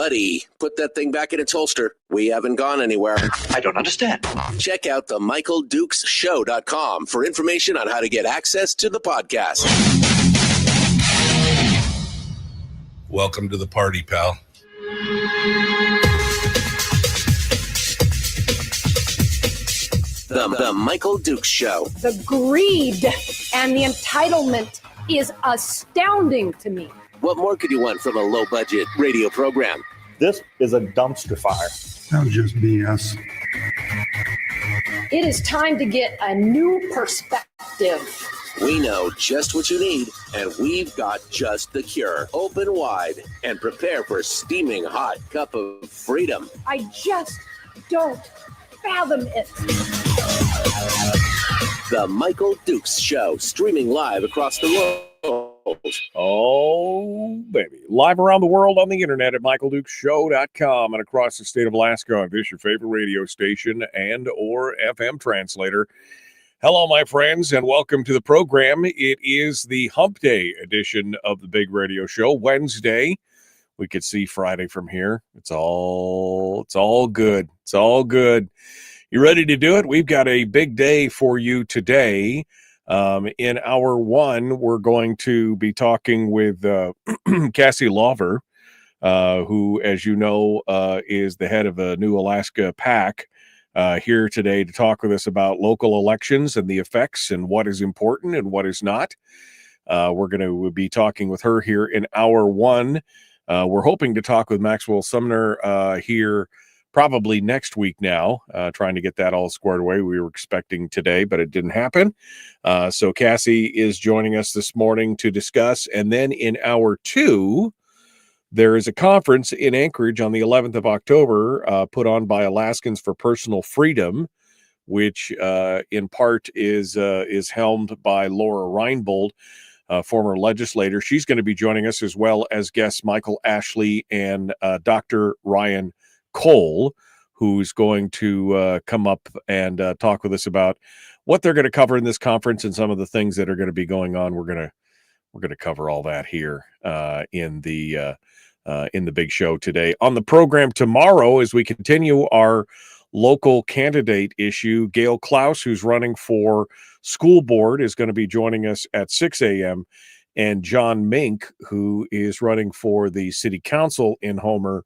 buddy, put that thing back in its holster. We haven't gone anywhere. I don't understand. Check out the MichaelDukesShow.com for information on how to get access to the podcast. Welcome to the party, pal. The Michael Dukes Show. The greed and the entitlement is astounding to me. What more could you want from a low-budget radio program? This is a dumpster fire. That was just BS. It is time to get a new perspective. We know just what you need, and we've got just the cure. Open wide and prepare for a steaming hot cup of freedom. I just don't fathom it. The Michael Dukes Show, streaming live across the world. Oh, baby. Live around the world on the internet at MichaelDukesShow.com and across the state of Alaska on this, your favorite radio station and or FM translator. Hello, my friends, and welcome to the program. It is the Hump Day edition of the Big Radio Show, Wednesday. We could see Friday from here. It's all good. It's all good. You ready to do it? We've got a big day for you today. In hour one, we're going to be talking with Cassie Lawver, who, as you know, is the head of a new Alaska PAC, here today to talk with us about local elections and the effects and what is important and what is not. We're going to be talking with her here in hour one. We're hoping to talk with Maxwell Sumner here probably next week now, trying to get that all squared away. We were expecting today, but it didn't happen. So Cassie is joining us this morning to discuss. And then in hour two, there is a conference in Anchorage on the 11th of October, put on by Alaskans for Personal Freedom, which in part is helmed by Lora Reinbold, former legislator. She's going to be joining us, as well as guests Michael Ashley and Dr. Ryan Cole, who's going to come up and talk with us about what they're going to cover in this conference and some of the things that are going to be going on. We're going to cover all that here in the big show today. On the program tomorrow, as we continue our local candidate issue, Gail Klaus, who's running for school board, is going to be joining us at 6 a.m. And John Mink, who is running for the city council in Homer,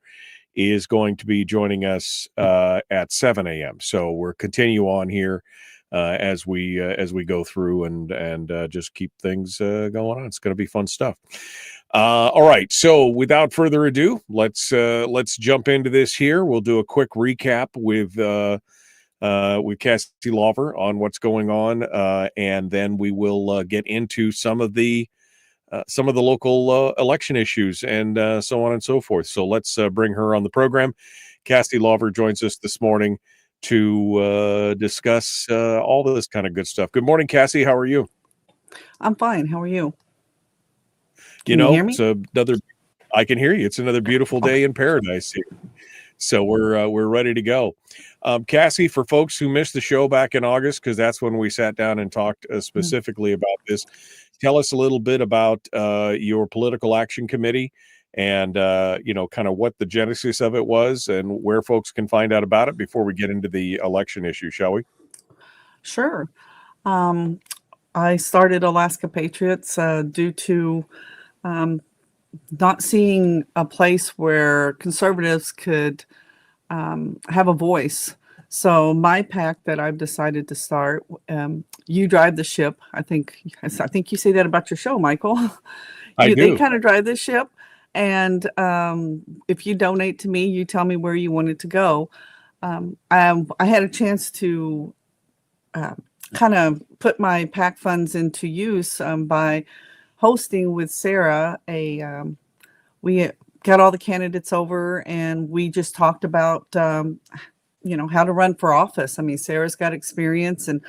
is going to be joining us at 7 a.m. So we're continue on here as we go through and just keep things going on. It's going to be fun stuff. All right. So without further ado, let's jump into this here. We'll do a quick recap with Cassie Lawver on what's going on, and then we will get into some of the local election issues and so on and so forth. So let's bring her on the program. Cassie Lawver joins us this morning to discuss all this kind of good stuff. Good morning, Cassie. How are you? I'm fine. How are you? Can you hear me? I can hear you. It's another beautiful day in paradise here. So we're ready to go. Cassie, for folks who missed the show back in August, because that's when we sat down and talked specifically about this, tell us a little bit about your political action committee and, kind of what the genesis of it was and where folks can find out about it before we get into the election issue, shall we? Sure. I started Alaska Patriots due to not seeing a place where conservatives could have a voice. So my PAC that I've decided to start, you drive the ship. I think you say that about your show, Michael. They kind of drive the ship. And if you donate to me, you tell me where you want it to go. I had a chance to kind of put my PAC funds into use by hosting with Sarah. We got all the candidates over and we just talked about how to run for office. I mean, Sarah's got experience and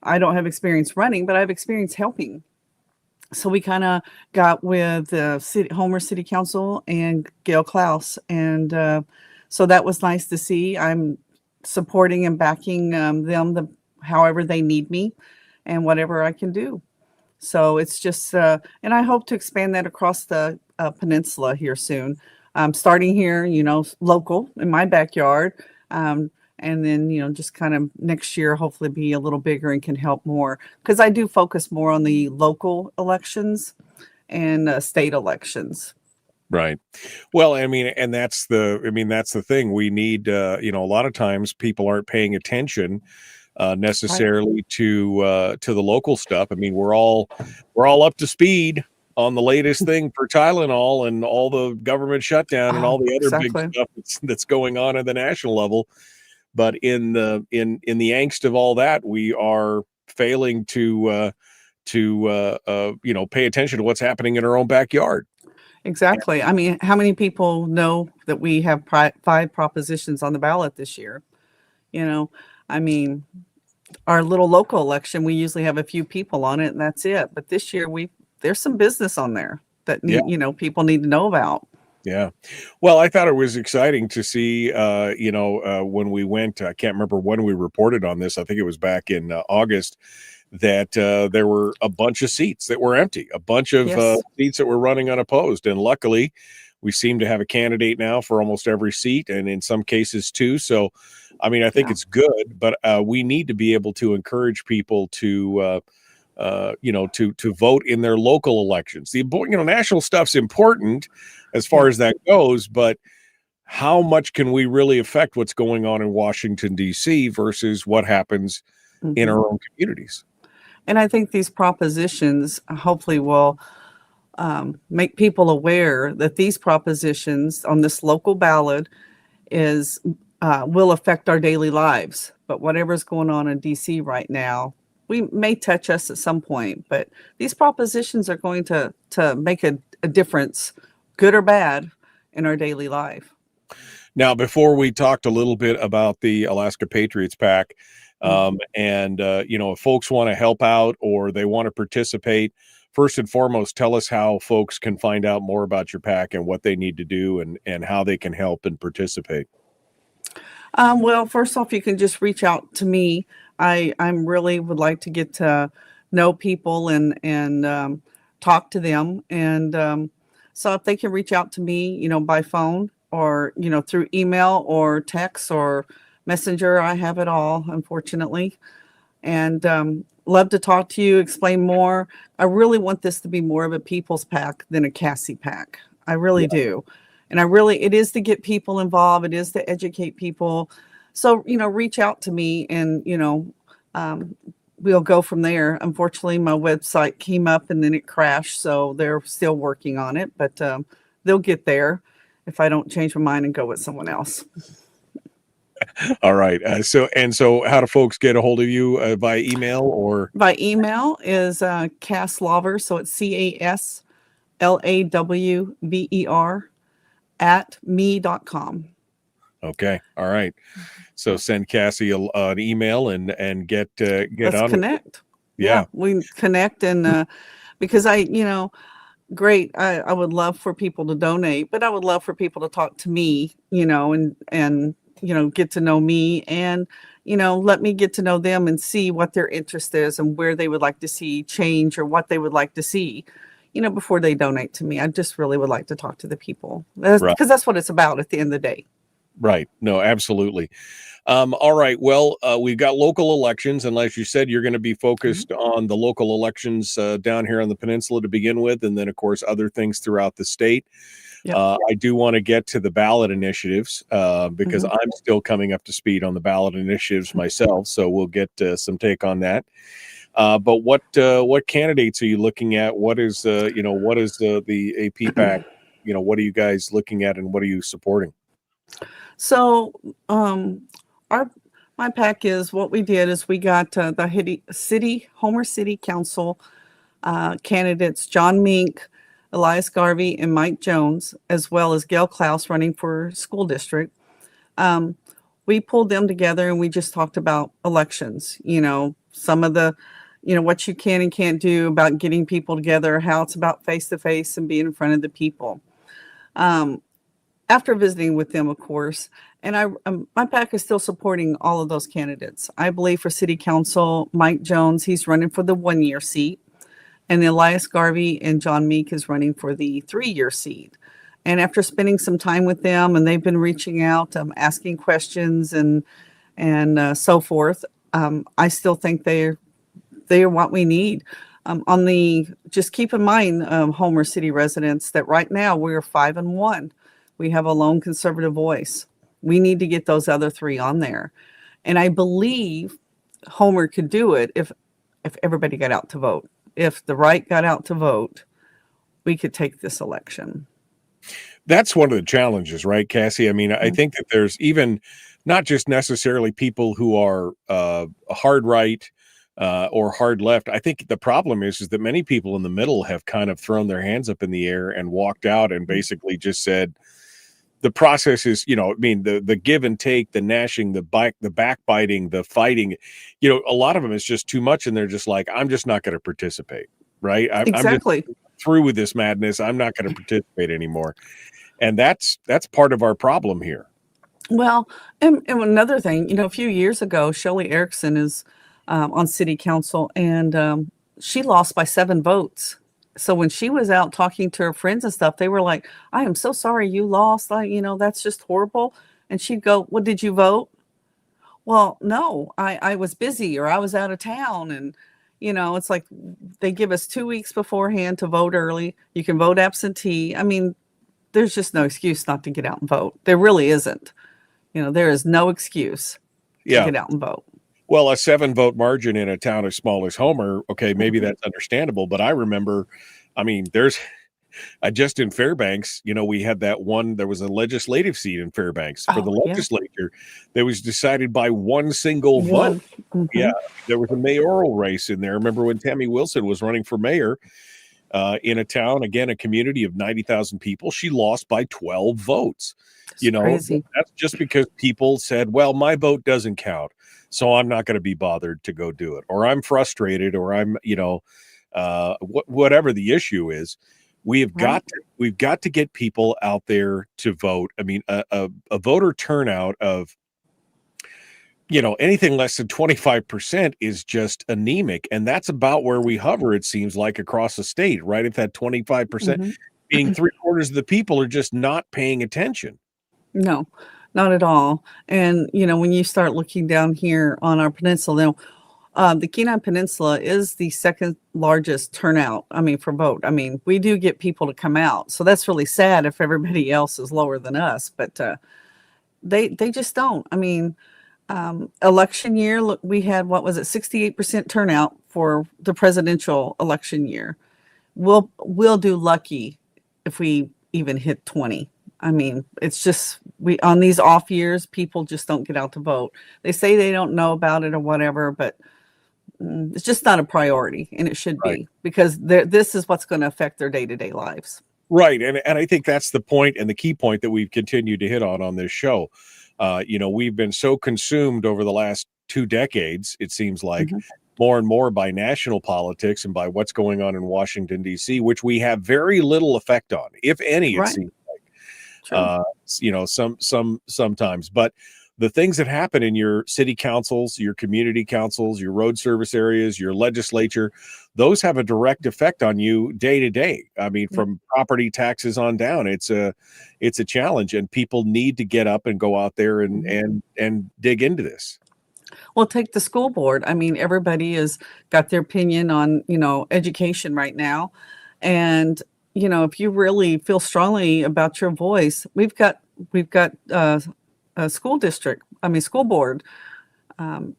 I don't have experience running, but I have experience helping. So we kind of got with the Homer City Council and Gail Klaus. And so that was nice to see. I'm supporting and backing them however they need me and whatever I can do. So it's just, and I hope to expand that across the peninsula here soon. starting here, local in my backyard. And then, just kind of next year, hopefully be a little bigger and can help more. Because I do focus more on the local elections and state elections. Right. Well, and that's the thing. We need, a lot of times people aren't paying attention necessarily to the local stuff. We're all up to speed on the latest thing for Tylenol and all the government shutdown and all the other big stuff that's going on at the national level. But in the angst of all that, we are failing to pay attention to what's happening in our own backyard. Exactly. How many people know that we have 5 propositions on the ballot this year? Our little local election, we usually have a few people on it and that's it. But this year there's some business on there that people need to know about. Yeah. Well, I thought it was exciting to see, when we went, I can't remember when we reported on this. I think it was back in August, that there were a bunch of seats that were empty, a bunch of seats that were running unopposed. And luckily, we seem to have a candidate now for almost every seat, and in some cases 2. So, I think it's good, but we need to be able to encourage people to vote in their local elections. The national stuff's important as far as that goes, but how much can we really affect what's going on in Washington, D.C. versus what happens in our own communities? And I think these propositions hopefully will make people aware that these propositions on this local ballot will affect our daily lives. But whatever's going on in DC right now, we may touch us at some point. But these propositions are going to make a difference, good or bad, in our daily life. Now, before we talked a little bit about the Alaska Patriots PAC, if folks want to help out or they want to participate, first and foremost, tell us how folks can find out more about your PAC and what they need to do and how they can help and participate. Well, first off, you can just reach out to me. I'm really would like to get to know people and talk to them. And so if they can reach out to me, by phone or, through email or text or Messenger, I have it all, unfortunately. And love to talk to you, explain more. I really want this to be more of a people's PAC than a Cassie PAC. I really do. And it is to get people involved. It is to educate people. So, reach out to me and, we'll go from there. Unfortunately, my website came up and then it crashed. So they're still working on it, but they'll get there if I don't change my mind and go with someone else. All right. So how do folks get a hold of you by email or? By email is Cassie Lawver. So it's CASLAWVER @me.com. Okay. All right. So send Cassie an email and get Let's on connect. Yeah, we connect and because great. I would love for people to donate, but I would love for people to talk to me, and get to know me and, let me get to know them and see what their interest is and where they would like to see change or what they would like to see, before they donate to me. I just really would like to talk to the people because that's what it's about at the end of the day. Right. No, absolutely. All right. Well, we've got local elections, and like you said, you're going to be focused on the local elections down here on the peninsula to begin with, and then, of course, other things throughout the state. Yep. I do want to get to the ballot initiatives because I'm still coming up to speed on the ballot initiatives myself, so we'll get some take on that. But what candidates are you looking at? What is the AP PAC? What are you guys looking at, and what are you supporting? So, my PAC is what we did is we got the Homer City Council candidates John Mink, Elias Garvey, and Mike Jones, as well as Gail Klaus running for school district. We pulled them together and we just talked about elections. Some of the, what you can and can't do about getting people together, how it's about face to face and being in front of the people. After visiting with them, of course, and my PAC is still supporting all of those candidates. I believe for city council, Mike Jones, he's running for the 1-year seat, and Elias Garvey and John Meek is running for the 3-year seat. And after spending some time with them, and they've been reaching out, asking questions and so forth, I still think they are what we need. Just keep in mind, Homer City residents, that right now we're 5-1. We have a lone conservative voice. We need to get those other 3 on there. And I believe Homer could do it if everybody got out to vote. If the right got out to vote, we could take this election. That's one of the challenges, right, Cassie? I mean, I think that there's even not just necessarily people who are hard right or hard left. I think the problem is that many people in the middle have kind of thrown their hands up in the air and walked out and basically just said, the process is, the give and take, the gnashing, the backbiting, the fighting, a lot of them is just too much. And they're just like, I'm just not going to participate. Right. Exactly. I'm just through with this madness. I'm not going to participate anymore. And that's part of our problem here. Well, and another thing, a few years ago, Shelley Erickson is on city council, and she lost by 7 votes. So when she was out talking to her friends and stuff, they were like, I am so sorry you lost. That's just horrible. And she'd go, well, did you vote? Well, no, I was busy, or I was out of town. And, it's like they give us 2 weeks beforehand to vote early. You can vote absentee. I mean, there's just no excuse not to get out and vote. There really isn't. There is no excuse to get out and vote. Well, a 7-vote margin in a town as small as Homer, okay, maybe that's understandable. But I remember, there's just in Fairbanks, we had that one, there was a legislative seat in Fairbanks for the legislature that was decided by one single vote. Mm-hmm. Yeah, there was a mayoral race in there. Remember when Tammy Wilson was running for mayor in a town, again, a community of 90,000 people, she lost by 12 votes. Crazy. That's just because people said, well, my vote doesn't count, so I'm not going to be bothered to go do it, or I'm frustrated, or I'm, whatever the issue is. We've got to get people out there to vote. I mean, a voter turnout of, anything less than 25% is just anemic. And that's about where we hover, it seems like, across the state, right? If that 25%, being 3/4 of the people are just not paying attention. No, not at all. And, when you start looking down here on our peninsula, the Kenai Peninsula is the 2nd largest turnout, for vote. We do get people to come out. So that's really sad if everybody else is lower than us. But they just don't. Election year, look, we had, 68% turnout for the presidential election year. We'll do lucky if we even hit 20. It's just, on these off years, people just don't get out to vote. They say they don't know about it or whatever, but it's just not a priority, and it should be, because this is what's going to affect their day-to-day lives. Right. And I think that's the point, and the key point that we've continued to hit on this show. We've been so consumed over the last 2 decades, it seems like, more and more by national politics and by what's going on in Washington, D.C., which we have very little effect on, if any, it seems like, sometimes. But the things that happen in your city councils, your community councils, your road service areas, your legislature, those have a direct effect on you day to day. From property taxes on down, it's a challenge, and people need to get up and go out there and dig into this. Well, take the school board. Everybody has got their opinion on, education right now. And, if you really feel strongly about your voice, we've got a school board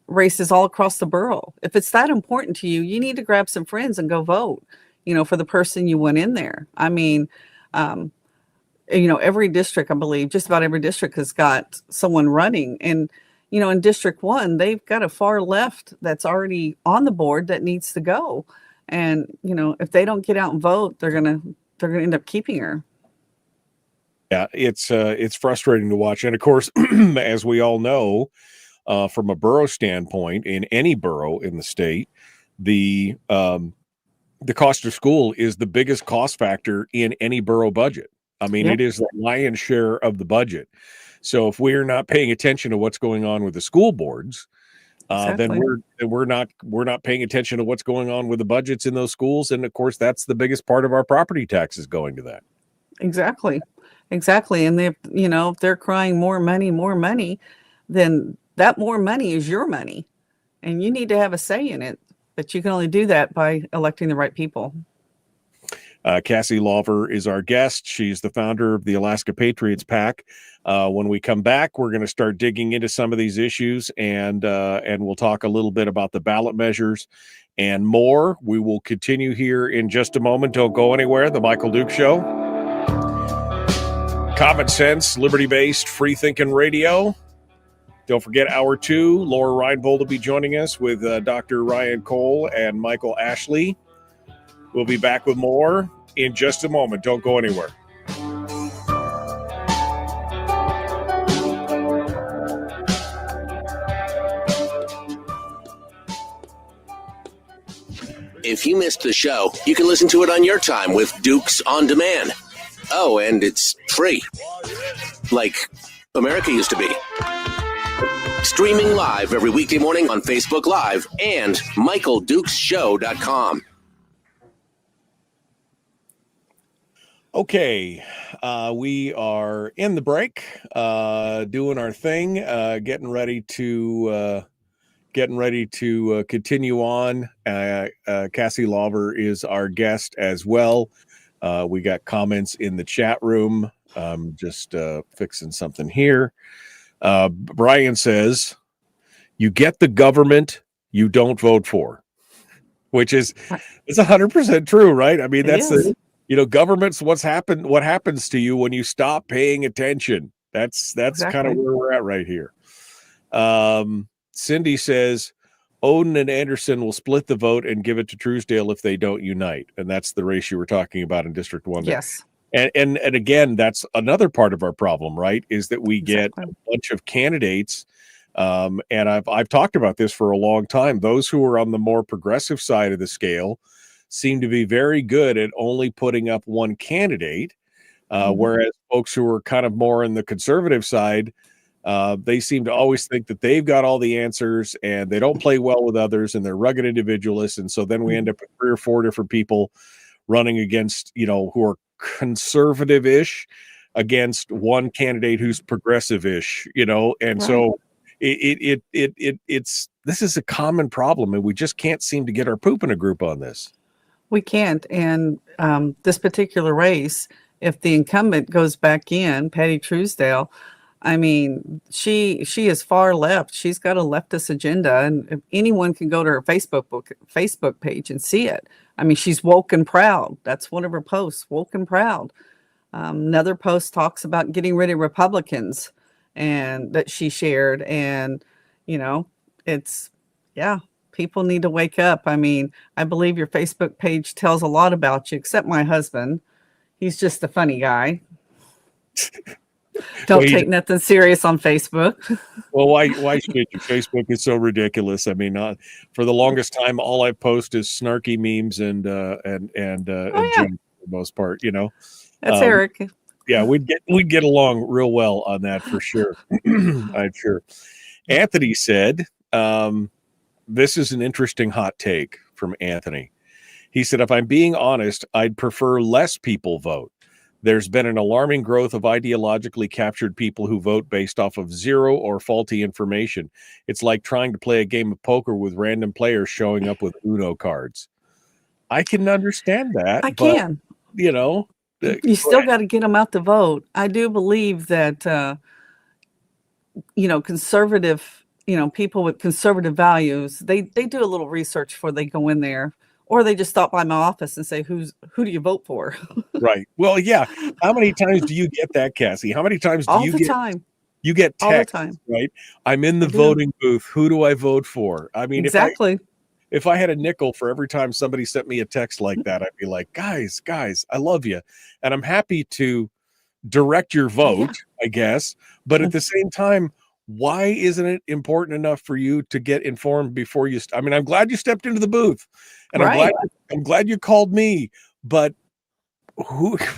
races all across the borough. If it's that important to you, you need to grab some friends and go vote, for the person you want in there. Every district, I believe, just about every district has got someone running. And, in District 1, they've got a far left that's already on the board that needs to go. And, if they don't get out and vote, they're gonna end up keeping her. Yeah, it's frustrating to watch. And of course, as we all know, from a borough standpoint, in any borough in the state, the cost of school is the biggest cost factor in any borough budget. It is the lion's share of the budget. So if we're not paying attention to what's going on with the school boards, then we're not paying attention to what's going on with the budgets in those schools. And of course, that's the biggest part of our property taxes going to that. Exactly. Exactly. And if they're crying more money, then that more money is your money. And you need to have a say in it. But you can only do that by electing the right people. Cassie Lawver is our guest. She's the founder of the Alaska Patriots PAC. When we come back, we're going to start digging into some of these issues, and we'll talk a little bit about the ballot measures and more. We will continue here in just a moment. Don't go anywhere. The Michael Duke Show. Common sense, liberty-based, free-thinking radio. Don't forget Hour 2. Lora Reinbold will be joining us with Dr. Ryan Cole and Michael Ashley. We'll be back with more in just a moment. Don't go anywhere. If you missed the show, you can listen to it on your time with Dukes On Demand. Oh, and it's free. Like America used to be. Streaming live every weekday morning on Facebook Live and MichaelDukesShow.com. Okay, we are in the break, doing our thing, getting ready to continue on. Cassie Lawver is our guest as well. We got comments in the chat room. Just fixing something here. Brian says, "You get the government you don't vote for," which is it's 100% true, right? I mean, that's government's what happens to you when you stop paying attention. That's exactly kind of where we're at right here. Cindy says, Odin and Anderson will split the vote and give it to Truesdale if they don't unite. And that's the race you were talking about in District 1. Yes. And again, that's another part of our problem, right? Is that we get a bunch of candidates. And I've talked about this for a long time. Those who are on the more progressive side of the scale seem to be very good at only putting up one candidate, whereas folks who are kind of more on the conservative side, they seem to always think that they've got all the answers and they don't play well with others and they're rugged individualists. And so then we end up with 3 or 4 different people running against, who are conservative-ish against one candidate who's progressive-ish, and so it's this is a common problem, and we just can't seem to get our poop in a group on this. We can't. And this particular race, if the incumbent goes back in, Patty Truesdale, I mean, she is far left. She's got a leftist agenda, and if anyone can go to her Facebook page and see it. I mean, she's woke and proud. That's one of her posts, woke and proud. Another post talks about getting rid of Republicans, and that she shared. And, people need to wake up. I mean, I believe your Facebook page tells a lot about you, except my husband. He's just a funny guy. Don't take nothing serious on Facebook. Well, why should you? Facebook is so ridiculous. I mean, for the longest time, all I post is snarky memes and jokes for the most part. That's Eric. Yeah, we'd get along real well on that for sure. I'm sure. Anthony said, "This is an interesting hot take from Anthony." He said, "If I'm being honest, I'd prefer less people vote. There's been an alarming growth of ideologically captured people who vote based off of zero or faulty information. It's like trying to play a game of poker with random players showing up with Uno cards." I can understand that. I can. You still got to get them out to vote. I do believe that, conservative, people with conservative values, they do a little research before they go in there. Or they just stop by my office and say, who do you vote for? Right. Well, yeah. How many times do you get that, Cassie? How many times do you get? All the time. You get text, all the time. Right? I'm in the voting booth. Who do I vote for? I mean, exactly. If I had a nickel for every time somebody sent me a text like that, I'd be like, guys, I love you. And I'm happy to direct your vote, I guess. But at the same time, why isn't it important enough for you to get informed before you? I mean, I'm glad you stepped into the booth, and I'm glad you called me. But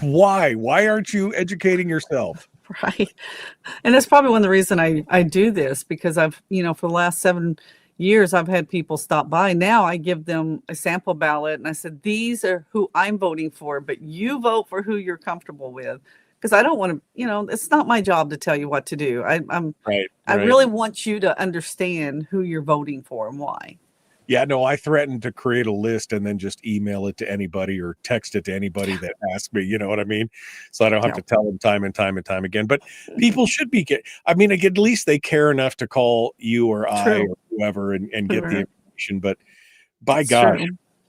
why? Why aren't you educating yourself? Right, and that's probably one of the reasons I do this, because I've for the last 7 years I've had people stop by. Now I give them a sample ballot and I said, these are who I'm voting for, but you vote for who you're comfortable with. Because I don't want to, it's not my job to tell you what to do. I really want you to understand who you're voting for and why. Yeah, no, I threatened to create a list and then just email it to anybody or text it to anybody that asked me, you know what I mean? So I don't have to tell them time and time and time again. But people should be at least they care enough to call you or I or whoever and get the information. But by God,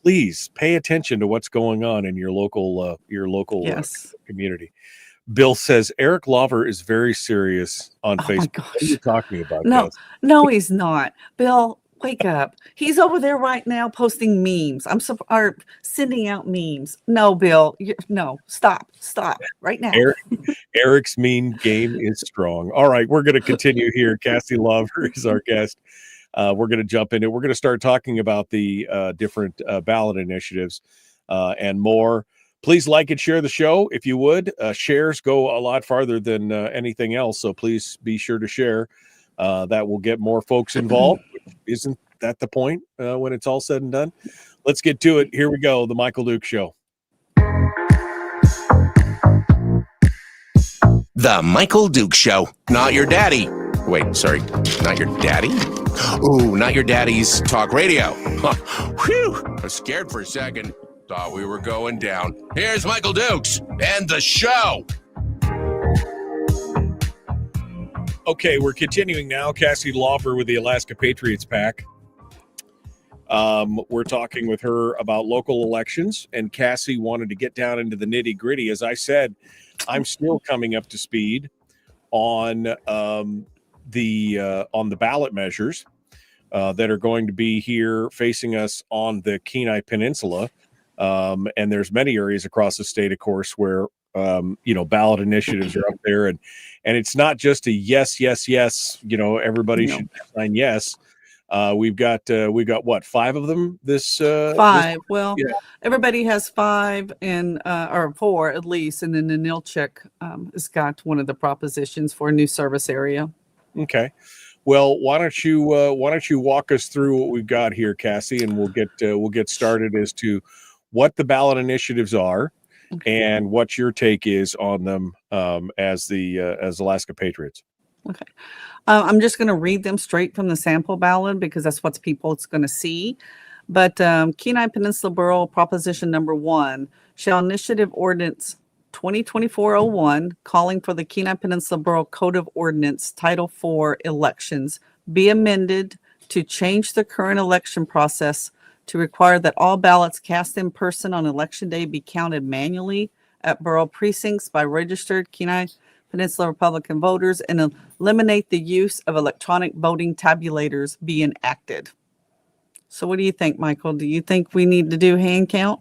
please pay attention to what's going on in your local community. Bill says Eric Lawver is very serious on Facebook. What are you talking about? No, he's not. Bill, wake up. He's over there right now posting memes. Or sending out memes. No, Bill. No, stop right now. Eric's meme game is strong. All right, we're going to continue here. Cassie Lawver is our guest. We're going to jump into it. We're going to start talking about the different ballot initiatives and more. Please like and share the show if you would. Shares go a lot farther than anything else, so please be sure to share. That will get more folks involved. Isn't that the point when it's all said and done? Let's get to it. Here we go, The Michael Duke Show. The Michael Duke Show. Not your daddy. Wait, sorry. Not your daddy? Ooh, not your daddy's talk radio. Whew. I was scared for a second. Thought we were going down. Here's Michael Dukes and the show. Okay, we're continuing now. Cassie Lawver with the Alaska Patriots PAC. We're talking with her about local elections, and Cassie wanted to get down into the nitty-gritty. As I said, I'm still coming up to speed on the ballot measures that are going to be here facing us on the Kenai Peninsula. And there's many areas across the state, of course, where ballot initiatives are up there, and it's not just a yes. Everybody should sign yes. We've got what, 5 of them this 5. Everybody has 5 and or 4 at least, and then the Nilchik has got one of the propositions for a new service area. Okay. Well, why don't you walk us through what we've got here, Cassie, and we'll get started as to what the ballot initiatives are and what your take is on them as Alaska Patriots. Okay. I'm just going to read them straight from the sample ballot because that's what it's going to see. But Kenai Peninsula Borough Proposition Number 1 shall Initiative Ordinance 2024-01 calling for the Kenai Peninsula Borough Code of Ordinance Title IV elections be amended to change the current election process to require that all ballots cast in person on election day be counted manually at borough precincts by registered Kenai Peninsula Republican voters and eliminate the use of electronic voting tabulators be enacted. So what do you think, Michael? Do you think we need to do hand count?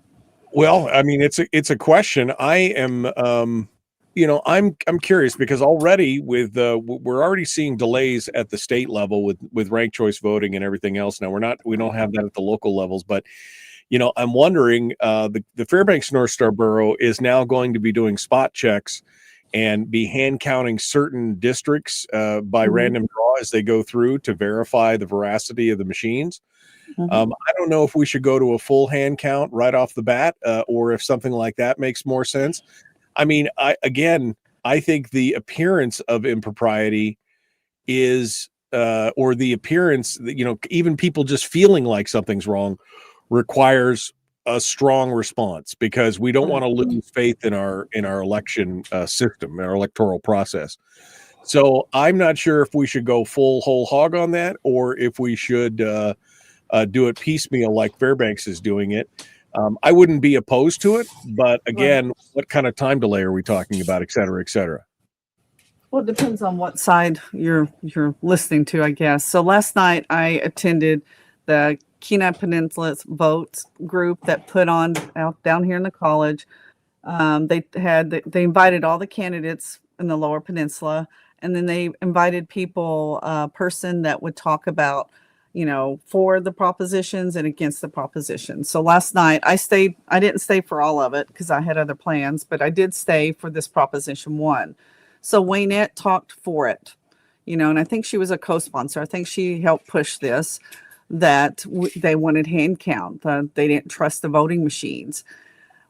Well, I mean, it's a question. I am, I'm curious because already we're already seeing delays at the state level with ranked choice voting and everything else. Now we don't have that at the local levels, but I'm wondering the Fairbanks North Star Borough is now going to be doing spot checks and be hand counting certain districts by random draw as they go through to verify the veracity of the machines. I don't know if we should go to a full hand count right off the bat or if something like that makes more sense. I mean, I think the appearance of impropriety is, or the appearance that, even people just feeling like something's wrong requires a strong response because we don't want to lose faith in our election system, our electoral process. So I'm not sure if we should go full whole hog on that or if we should do it piecemeal like Fairbanks is doing it. I wouldn't be opposed to it, but again, what kind of time delay are we talking about, et cetera, et cetera? Well, it depends on what side you're listening to, I guess. So last night I attended the Kenai Peninsula Votes group that put on out down here in the college. They invited all the candidates in the Lower Peninsula, and then they invited people, a person that would talk about for the propositions and against the propositions. So last night I didn't stay for all of it because I had other plans, but I did stay for this Proposition 1. So Waynette talked for it, and I think she was a co-sponsor. I think she helped push this. that they wanted hand count. They didn't trust the voting machines.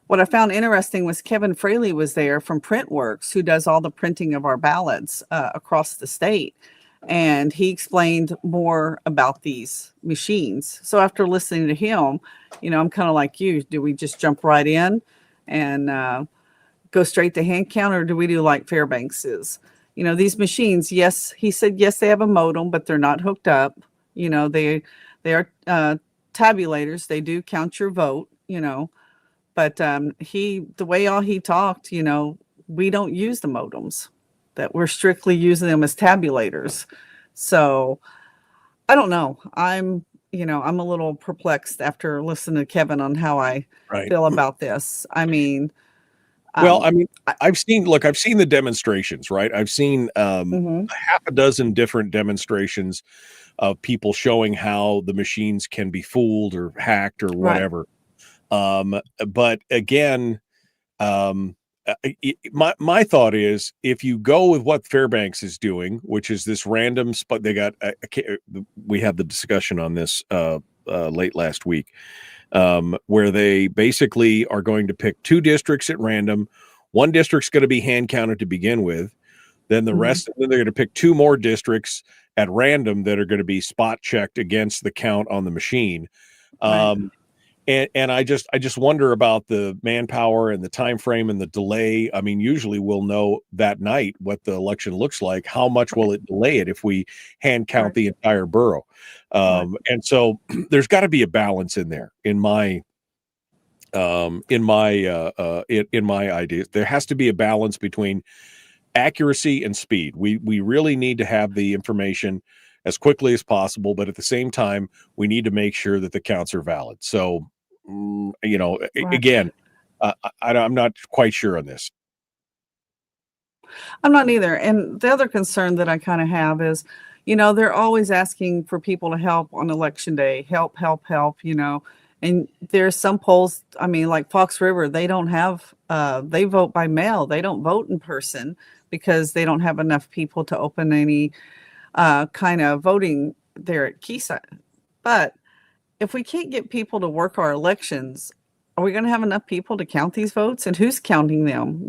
What I found interesting was Kevin Fraley was there from Printworks, who does all the printing of our ballots across the state. And he explained more about these machines. So after listening to him, I'm kind of like you. Do we just jump right in and go straight to hand count, or do we do like Fairbanks is? These machines, yes, he said, yes, they have a modem, but they're not hooked up. They are tabulators. They do count your vote, but the way all he talked, we don't use the modems, that we're strictly using them as tabulators. So I don't know. I'm a little perplexed after listening to Kevin on how I feel about this. I mean, I've seen the demonstrations, right? I've seen half a dozen different demonstrations of people showing how the machines can be fooled or hacked or whatever. But again, my thought is, if you go with what Fairbanks is doing, which is this random spot, we had the discussion on this late last week, where they basically are going to pick 2 districts at random. One district's going to be hand counted to begin with. Then the rest, then they're going to pick 2 more districts at random that are going to be spot checked against the count on the machine. And I just wonder about the manpower and the time frame and the delay. I mean, usually we'll know that night what the election looks like. How much will it delay it if we hand count the entire borough? And so there's got to be a balance in there. In my ideas, there has to be a balance between accuracy and speed. We really need to have the information as quickly as possible, but at the same time, we need to make sure that the counts are valid. So, again, I'm not quite sure on this. I'm not either. And the other concern that I kind of have is, they're always asking for people to help on election day, help, and there's some polls, I mean, like Fox River, they don't have, they vote by mail. They don't vote in person because they don't have enough people to open any kind of voting there at Keyside. But if we can't get people to work our elections, are we going to have enough people to count these votes? And who's counting them?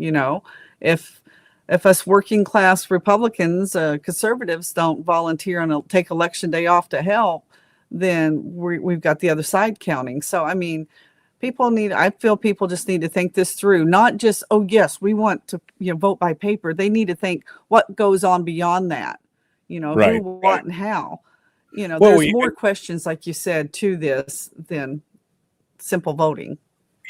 If us working class Republicans, conservatives don't volunteer and take election day off to help, then we've got the other side counting. So, I mean, I feel people just need to think this through, not just, oh yes, we want to vote by paper. They need to think what goes on beyond that, who, what, and how. There's more questions, like you said, to this than simple voting.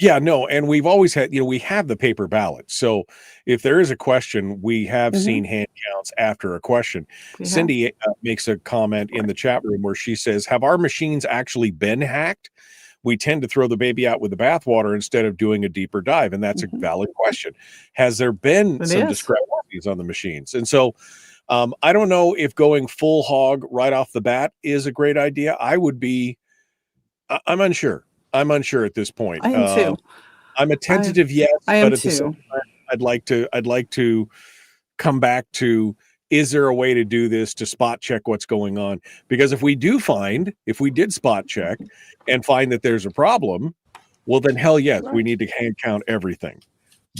Yeah, no, and we've always had, we have the paper ballot. So if there is a question, we have seen hand counts after a question. Cindy makes a comment in the chat room where she says, have our machines actually been hacked? We tend to throw the baby out with the bathwater instead of doing a deeper dive. And that's a valid question. Has there been some discrepancies on the machines? And so I don't know if going full hog right off the bat is a great idea. I'm unsure. I'm unsure at this point. I am too. I'm a tentative yes, I am but at the same time, I'd like to come back to, is there a way to do this to spot check what's going on? Because if we did spot check and find that there's a problem, well then hell yes, we need to hand count everything.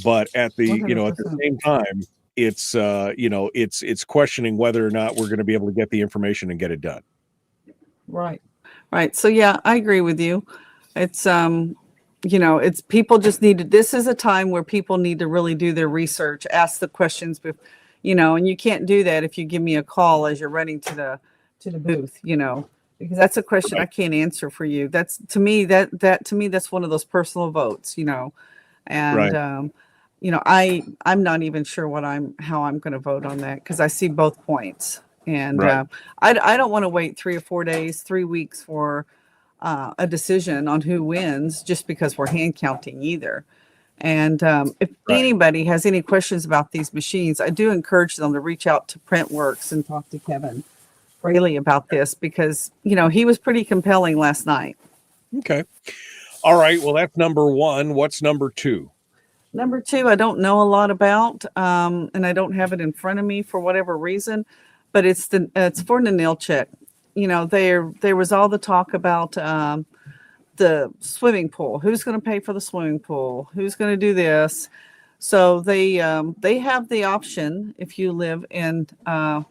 But at the at the same time, it's questioning whether or not we're going to be able to get the information and get it done. Right. So yeah, I agree with you. It's it's people just need to, this is a time where people need to really do their research, ask the questions, and you can't do that if you give me a call as you're running to the booth, because that's a question I can't answer for you. That's to me, that's one of those personal votes, and I'm not even sure how I'm going to vote on that, because I see both points, and I don't want to wait 3 or 4 days, 3 weeks for a decision on who wins just because we're hand counting either. And if anybody has any questions about these machines, I do encourage them to reach out to Printworks and talk to Kevin Fraley about this, because he was pretty compelling last night. Okay. All right. Well, that's number 1. What's number 2? Number 2, I don't know a lot about, and I don't have it in front of me for whatever reason, but it's for the nail check. there was all the talk about the swimming pool. Who's going to pay for the swimming pool? Who's going to do this? So they have the option if you live in The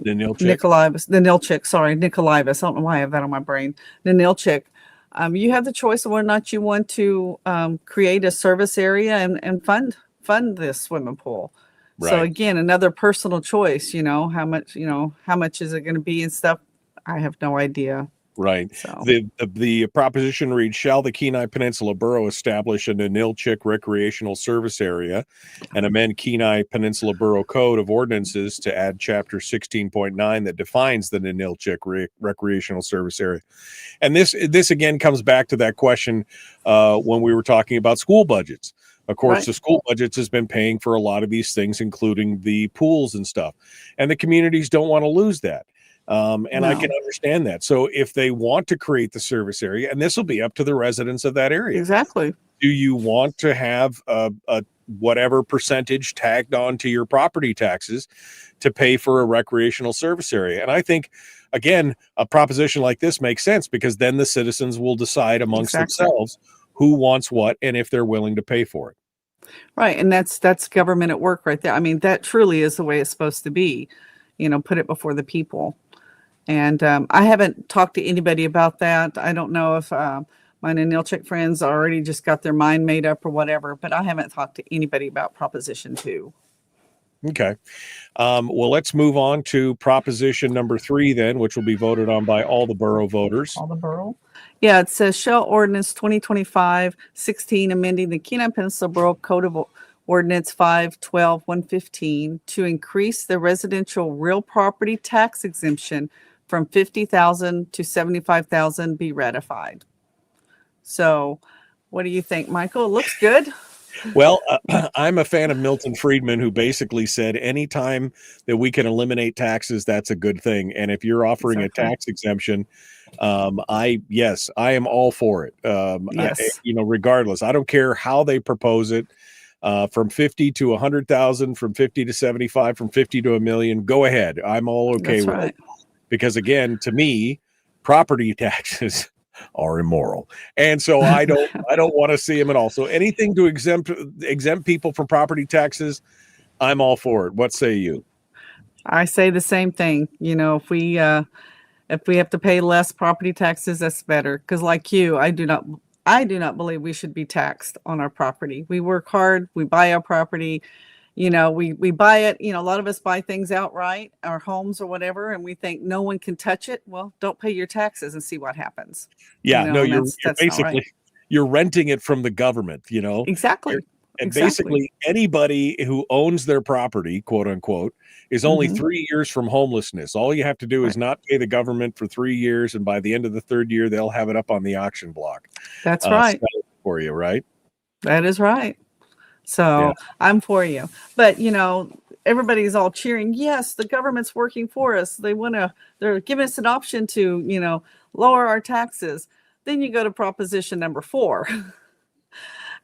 Nikolaevas. I don't know why I have that on my brain. Ninilchik. You have the choice of whether or not you want to create a service area and fund this swimming pool. Right. So again, another personal choice. How much is it going to be and stuff. I have no idea. Right. So. The proposition reads, shall the Kenai Peninsula Borough establish a Ninilchik recreational service area and amend Kenai Peninsula Borough Code of Ordinances to add Chapter 16.9 that defines the Ninilchik recreational service area? And this again comes back to that question when we were talking about school budgets. Of course, The school budgets has been paying for a lot of these things, including the pools and stuff. And the communities don't want to lose that. I can understand that. So if they want to create the service area, and this will be up to the residents of that area. Exactly. Do you want to have a whatever percentage tagged on to your property taxes to pay for a recreational service area? And I think, again, a proposition like this makes sense because then the citizens will decide amongst themselves who wants what and if they're willing to pay for it. Right. And that's government at work right there. I mean, that truly is the way it's supposed to be, put it before the people. And I haven't talked to anybody about that. I don't know if my Ninilchik friends already just got their mind made up or whatever, but I haven't talked to anybody about Proposition 2. Okay. Well, let's move on to Proposition number 3 then, which will be voted on by all the borough voters. All the borough? Yeah, it says, shall Ordinance 2025-16 amending the Kenai Peninsula Borough Code of Ordinance 512-115 to increase the residential real property tax exemption from $50,000 to $75,000 be ratified. So what do you think, Michael? It looks good. Well, I'm a fan of Milton Friedman, who basically said anytime that we can eliminate taxes, that's a good thing. And if you're offering a tax exemption, I am all for it. Yes. Regardless, I don't care how they propose it. From 50 to 100,000, from 50 to 75, from 50 to $1 million. Go ahead. I'm all okay with it. Because again, to me, property taxes are immoral. And so I don't want to see them at all. So anything to exempt people from property taxes, I'm all for it. What say you? I say the same thing. If we have to pay less property taxes, that's better. Because like you, I do not believe we should be taxed on our property. We work hard, we buy our property, we buy it, a lot of us buy things outright, our homes or whatever, and we think no one can touch it. Well, don't pay your taxes and see what happens. Yeah, you're basically, you're renting it from the government, Exactly. And basically anybody who owns their property, quote unquote, is only 3 years from homelessness. All you have to do is not pay the government for 3 years. And by the end of the third year, they'll have it up on the auction block. That's right. For you, right? That is right. So I'm for you. But, everybody's all cheering. Yes, the government's working for us. They're giving us an option to, lower our taxes. Then you go to Proposition number 4.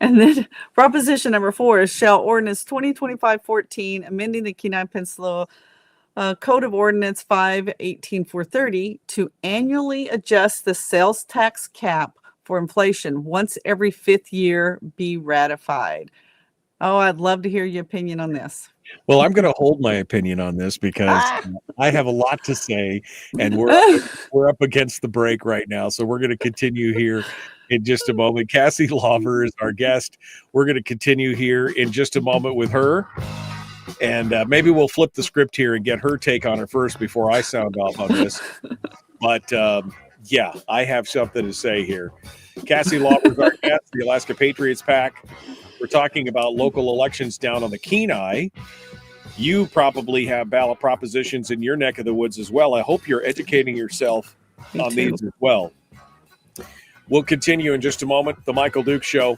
And then Proposition number 4 is shall Ordinance 2025-14 amending the Kenai Peninsula Code of Ordinance 518-430 to annually adjust the sales tax cap for inflation once every 5th year be ratified. Oh, I'd love to hear your opinion on this. Well, I'm going to hold my opinion on this because I have a lot to say, and we're up against the break right now. So we're going to continue here in just a moment. Cassie Lawver is our guest. We're going to continue here in just a moment with her. And maybe we'll flip the script here and get her take on it first before I sound off on this. But I have something to say here. Cassie Lawver is our guest, the Alaska Patriots PAC. We're talking about local elections down on the Kenai. You probably have ballot propositions in your neck of the woods as well. I hope you're educating yourself on these as well. We'll continue in just a moment. The Michael Dukes Show.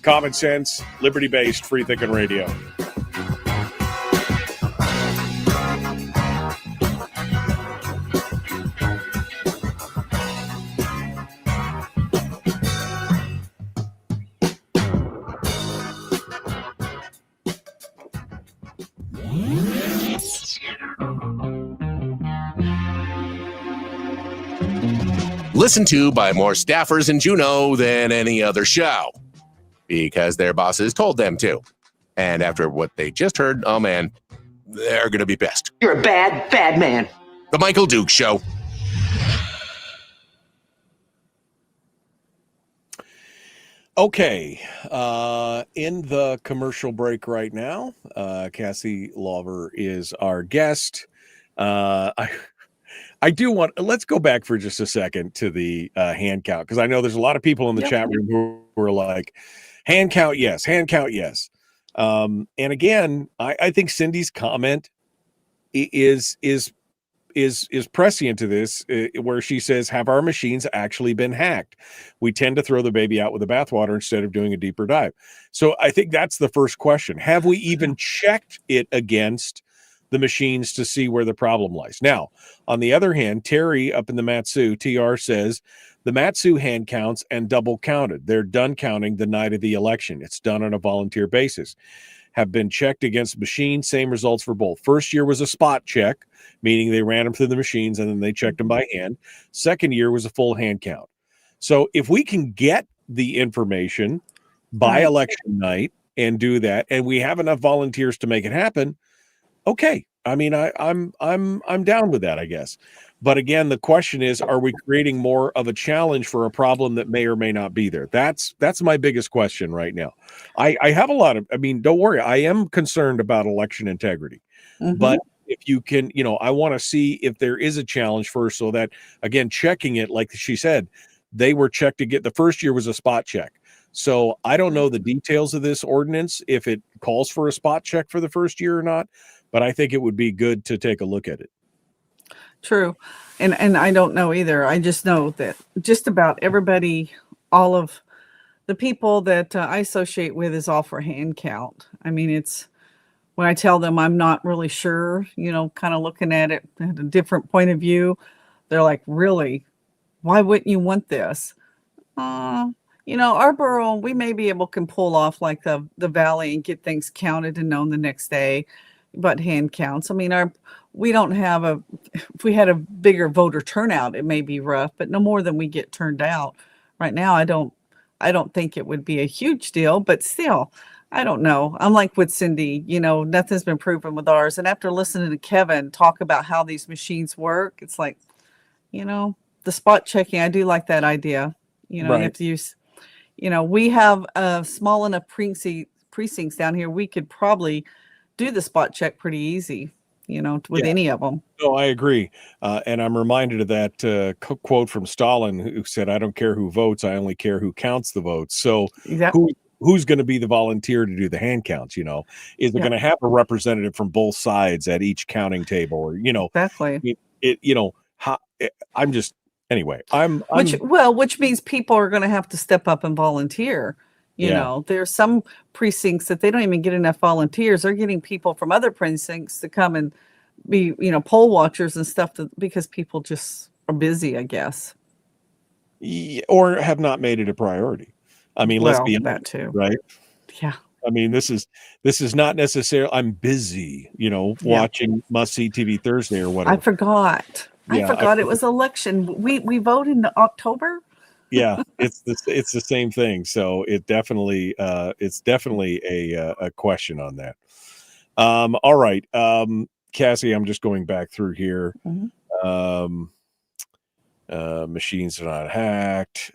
Common sense, liberty-based, free-thinking radio. Listened to by more staffers in Juneau than any other show, because their bosses told them to. And after what they just heard, oh man, they're going to be pissed. You're a bad, bad man. The Michael Duke Show. Okay, in the commercial break right now, Cassie Lawver is our guest. I do want, let's go back for just a second to the hand count, because I know there's a lot of people in the chat room who are like, hand count, yes, hand count, yes. And again, I think Cindy's comment is prescient to this, where she says, have our machines actually been hacked? We tend to throw the baby out with the bathwater instead of doing a deeper dive. So I think that's the first question. Have we even checked it against the machines to see where the problem lies? Now, on the other hand, Terry up in the Matsu, TR says, the Matsu hand counts and double counted. They're done counting the night of the election. It's done on a volunteer basis. Have been checked against machines, same results for both. First year was a spot check, meaning they ran them through the machines and then they checked them by hand. Second year was a full hand count. So if we can get the information by election night and do that, and we have enough volunteers to make it happen, okay. I mean, I'm down with that, I guess. But again, the question is, are we creating more of a challenge for a problem that may or may not be there? That's my biggest question right now. I have a lot of, I mean, don't worry, I am concerned about election integrity. But if you can, I want to see if there is a challenge first, so that, again, checking it, like she said, they were checked to get, the first year was a spot check. So I don't know the details of this ordinance, if it calls for a spot check for the first year or not, but I think it would be good to take a look at it. True. And I don't know either. I just know that just about everybody, all of the people that I associate with, is all for hand count. I mean, it's when I tell them I'm not really sure, kind of looking at it at a different point of view, they're like, really? Why wouldn't you want this? Our borough, we may be able to pull off like the valley and get things counted and known the next day, but hand counts. I mean, we don't have if we had a bigger voter turnout, it may be rough, but no more than we get turned out. Right now, I don't think it would be a huge deal, but still, I don't know. I'm like with Cindy, nothing's been proven with ours. And after listening to Kevin talk about how these machines work, it's like, the spot checking, I do like that idea. You have to use, we have small enough precincts down here. We could probably do the spot check pretty easy, with any of them. No, I agree. And I'm reminded of that quote from Stalin, who said, I don't care who votes, I only care who counts the votes. So who's going to be the volunteer to do the hand counts? Is it going to have a representative from both sides at each counting table? Or, exactly. I'm just, anyway, which means people are going to have to step up and volunteer. There's some precincts that they don't even get enough volunteers. They're getting people from other precincts to come and be, poll watchers and stuff, because people just are busy, I guess. Or have not made it a priority. I mean, let's be honest, that too. Right? Yeah. I mean, this is not necessarily, I'm busy, watching Must See TV Thursday or whatever. I forgot it was election. We vote in October. Yeah, it's the same thing. So it's definitely a question on that. All right, Cassie, I'm just going back through here. Machines are not hacked.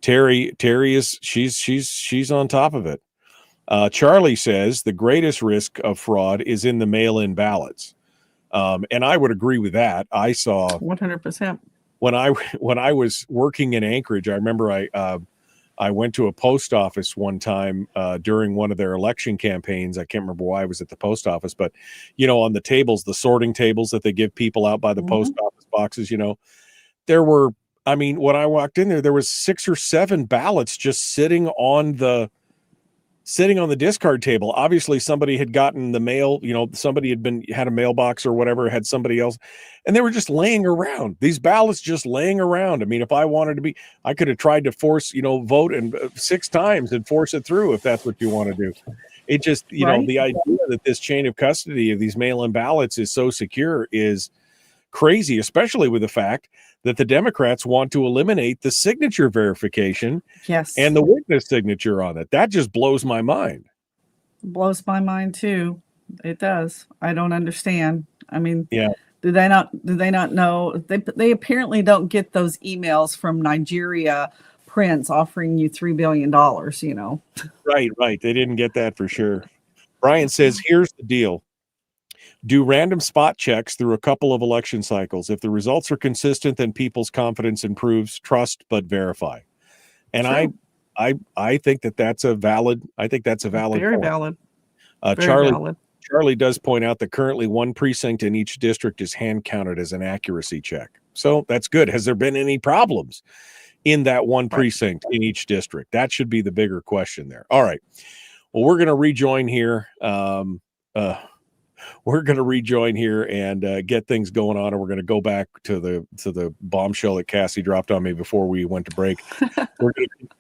Terry is she's on top of it. Charlie says the greatest risk of fraud is in the mail-in ballots, and I would agree with that. I saw 100%. When I was working in Anchorage, I remember I went to a post office one time during one of their election campaigns. I can't remember why I was at the post office, but on the tables, the sorting tables that they give people out by the post office boxes, there were, I mean, when I walked in there was 6 or 7 ballots just sitting on the discard table. Obviously somebody had gotten the mail, somebody had a mailbox or whatever, had somebody else, and they were just laying around. These ballots just laying around. I mean, if I wanted to I could have tried to force, vote 6 times and force it through, if that's what you want to do. It just, the idea that this chain of custody of these mail-in ballots is so secure is crazy, especially with the fact that the Democrats want to eliminate the signature verification Yes. and the witness signature on it. That just blows my mind. Blows my mind too. It does. I don't understand. I mean, Yeah. do they not know? They apparently don't get those emails from Nigeria Prince offering you $3 billion, you know. Right. They didn't get that for sure. Brian says, here's the deal. Do random spot checks through a couple of election cycles. If the results are consistent, then people's confidence improves. Trust, but verify. And True. I think that's a valid. I think that's a valid. Very point. valid. Very valid. Charlie does point out that currently one precinct in each district is hand counted as an accuracy check. So that's good. Has there been any problems in that one precinct in each district? That should be the bigger question there. All right. Well, we're going to rejoin here. We're going to rejoin here and get things going on, and we're going to go back to the bombshell that Cassie dropped on me before we went to break. We're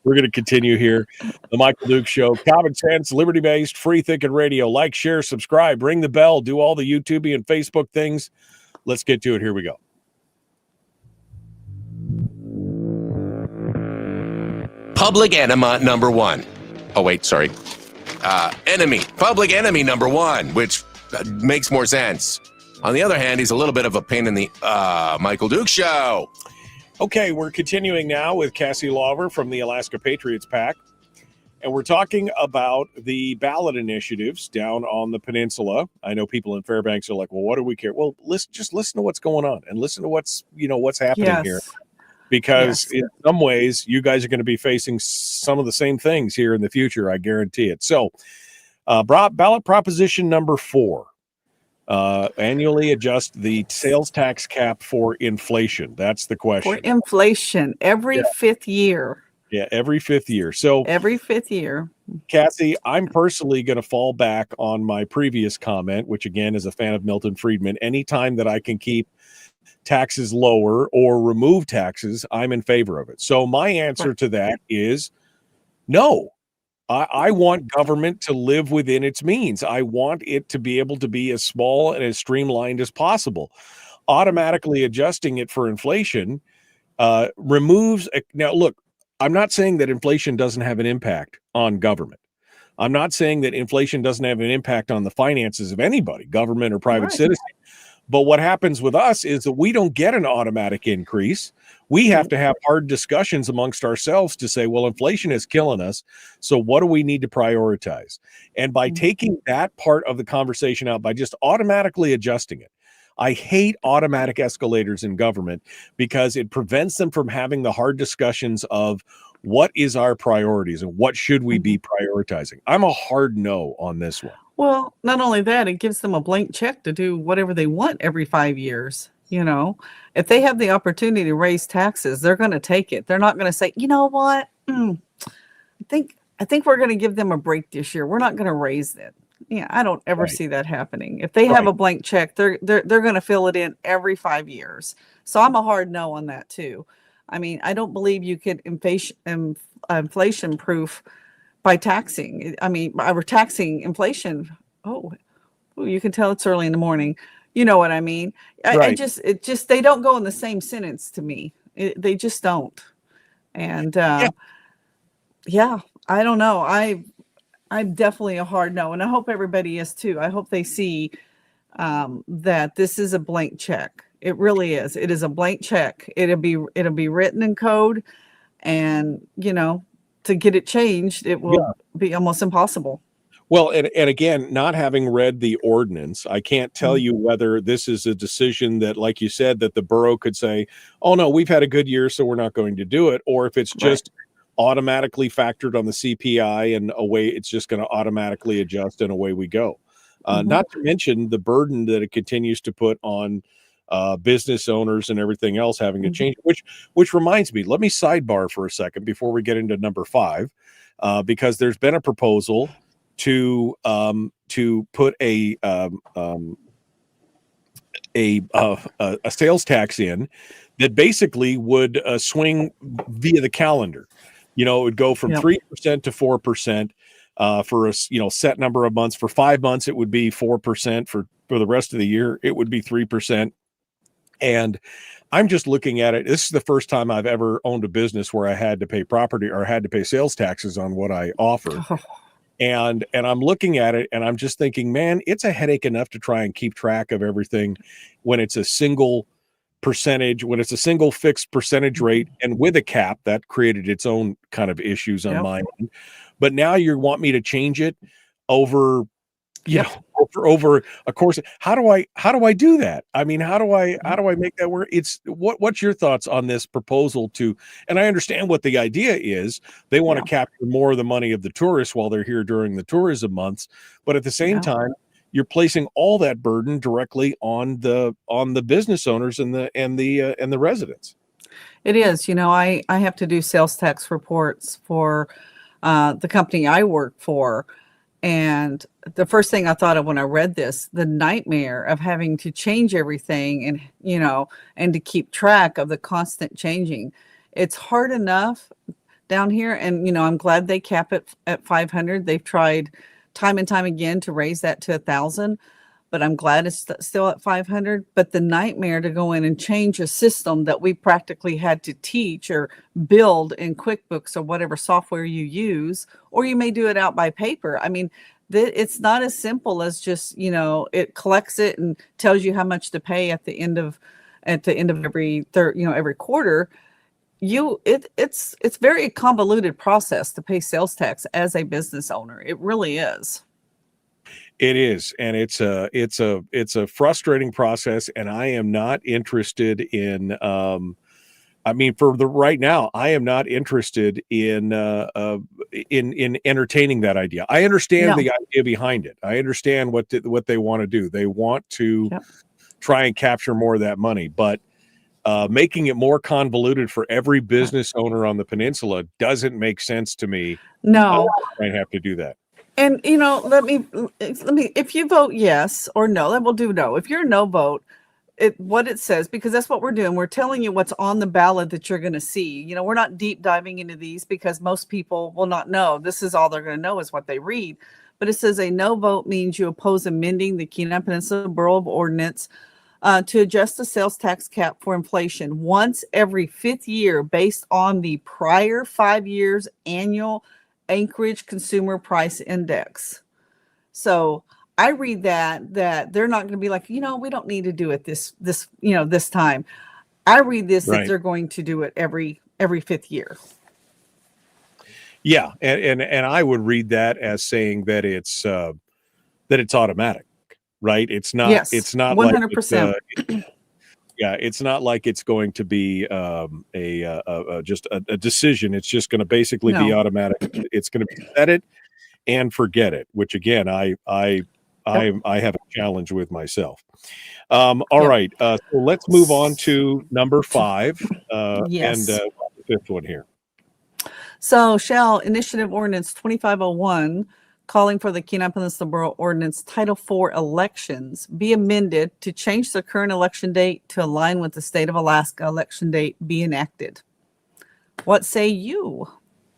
going to continue here. The Michael Duke Show, common sense, liberty-based, free-thinking radio. Like, share, subscribe, ring the bell, do all the YouTube and Facebook things. Let's get to it. Here we go. Public enema number one. Oh, wait, sorry. Public enemy number one, which makes more sense. On the other hand, he's a little bit of a pain in the Michael Duke Show. Okay, we're continuing now with Cassie Lawver from the Alaska Patriots PAC. And we're talking about the ballot initiatives down on the peninsula. I know people in Fairbanks are like, well, what do we care? Well, just listen to what's going on and listen to what's happening here. Because in some ways, you guys are going to be facing some of the same things here in the future. I guarantee it. So ballot proposition number 4, annually adjust the sales tax cap for inflation. That's the question. For inflation every 5th year. Yeah, every 5th year. So every 5th year. Cassie, I'm personally going to fall back on my previous comment, which again is a fan of Milton Friedman. Anytime that I can keep taxes lower or remove taxes, I'm in favor of it. So my answer to that is no. I want government to live within its means. I want it to be able to be as small and as streamlined as possible. Automatically adjusting it for inflation removes. Now, look, I'm not saying that inflation doesn't have an impact on government. I'm not saying that inflation doesn't have an impact on the finances of anybody, government or private citizen. But what happens with us is that we don't get an automatic increase. We have to have hard discussions amongst ourselves to say, well, inflation is killing us. So what do we need to prioritize? And by taking that part of the conversation out, by just automatically adjusting it, I hate automatic escalators in government because it prevents them from having the hard discussions of what is our priorities and what should we be prioritizing. I'm a hard no on this one. Well, not only that, it gives them a blank check to do whatever they want every 5 years. You know, if they have the opportunity to raise taxes, they're going to take it. They're not going to say, you know what? I think we're going to give them a break this year. We're not going to raise it. Yeah, I don't ever see that happening. If they have a blank check, they're going to fill it in every 5 years. So I'm a hard no on that too. I mean, I don't believe you could inflation proof by taxing. I mean, by taxing inflation. Oh, you can tell it's early in the morning. You know what I mean? It just they don't go in the same sentence to me. They just don't. And I don't know. I'm definitely a hard no, and I hope everybody is too. I hope they see that this is a blank check. It really is. It is a blank check. It'll be written in code, and to get it changed, it will be almost impossible. Well, and again, not having read the ordinance, I can't tell you whether this is a decision that, like you said, that the borough could say, oh, no, we've had a good year, so we're not going to do it. Or if it's just automatically factored on the CPI and away, it's just going to automatically adjust and away we go. Not to mention the burden that it continues to put on business owners and everything else having to change, which reminds me, let me sidebar for a second before we get into number 5, because there's been a proposal to put a sales tax in that basically would swing via the calendar. It would go from 3% to 4% for a set number of months. For 5 months, it would be 4%. For the rest of the year, it would be 3%. And I'm just looking at it. This is the first time I've ever owned a business where I had to pay property or had to pay sales taxes on what I offer. And I'm looking at it and I'm just thinking, man, it's a headache enough to try and keep track of everything when it's a single percentage, when it's a single fixed percentage rate and with a cap. That created its own kind of issues on my end. But now you want me to change it over, over a course. How do I do that? I mean, how do I make that work? It's what's your thoughts on this proposal to, and I understand what the idea is. They want to capture more of the money of the tourists while they're here during the tourism months, but at the same time, you're placing all that burden directly on the business owners and the residents. It is. I have to do sales tax reports for the company I work for. And the first thing I thought of when I read this, the nightmare of having to change everything and to keep track of the constant changing. It's hard enough down here. And, I'm glad they cap it at 500. They've tried time and time again to raise that to 1,000, but I'm glad it's still at 500. But the nightmare to go in and change a system that we practically had to teach or build in QuickBooks or whatever software you use, or you may do it out by paper. I mean, it's not as simple as just, it collects it and tells you how much to pay at the end of every every quarter. It's very convoluted process to pay sales tax as a business owner. It really is. It is, and it's a frustrating process, and I am not interested in. For the right now, I am not interested in entertaining that idea. I understand the idea behind it. I understand what they want to do. They want to try and capture more of that money, but making it more convoluted for every business owner on the peninsula doesn't make sense to me. No, I have to do that. And let me. If you vote yes or no, then we'll do no. If you're a no vote, what it says, because that's what we're doing. We're telling you what's on the ballot that you're going to see. We're not deep diving into these because most people will not know. This is all they're going to know is what they read. But it says a no vote means you oppose amending the Kenai Peninsula Borough Ordinance to adjust the sales tax cap for inflation once every 5th year based on the prior 5 years annual Anchorage Consumer Price Index. So I read that they're not going to be like, we don't need to do it this time. I read this that they're going to do it every 5th year. Yeah, and I would read that as saying that it's automatic, right? It's not. Yes, it's not 100%. It's not like it's going to be just a decision. It's just going to basically be automatic. It's going to be set it and forget it, which again, I have a challenge with myself. All right, so let's move on to number 5 and the 5th one here. So shall Initiative Ordinance 2501 calling for the Kenai Peninsula Borough Ordinance Title IV elections be amended to change the current election date to align with the state of Alaska election date be enacted? What say you?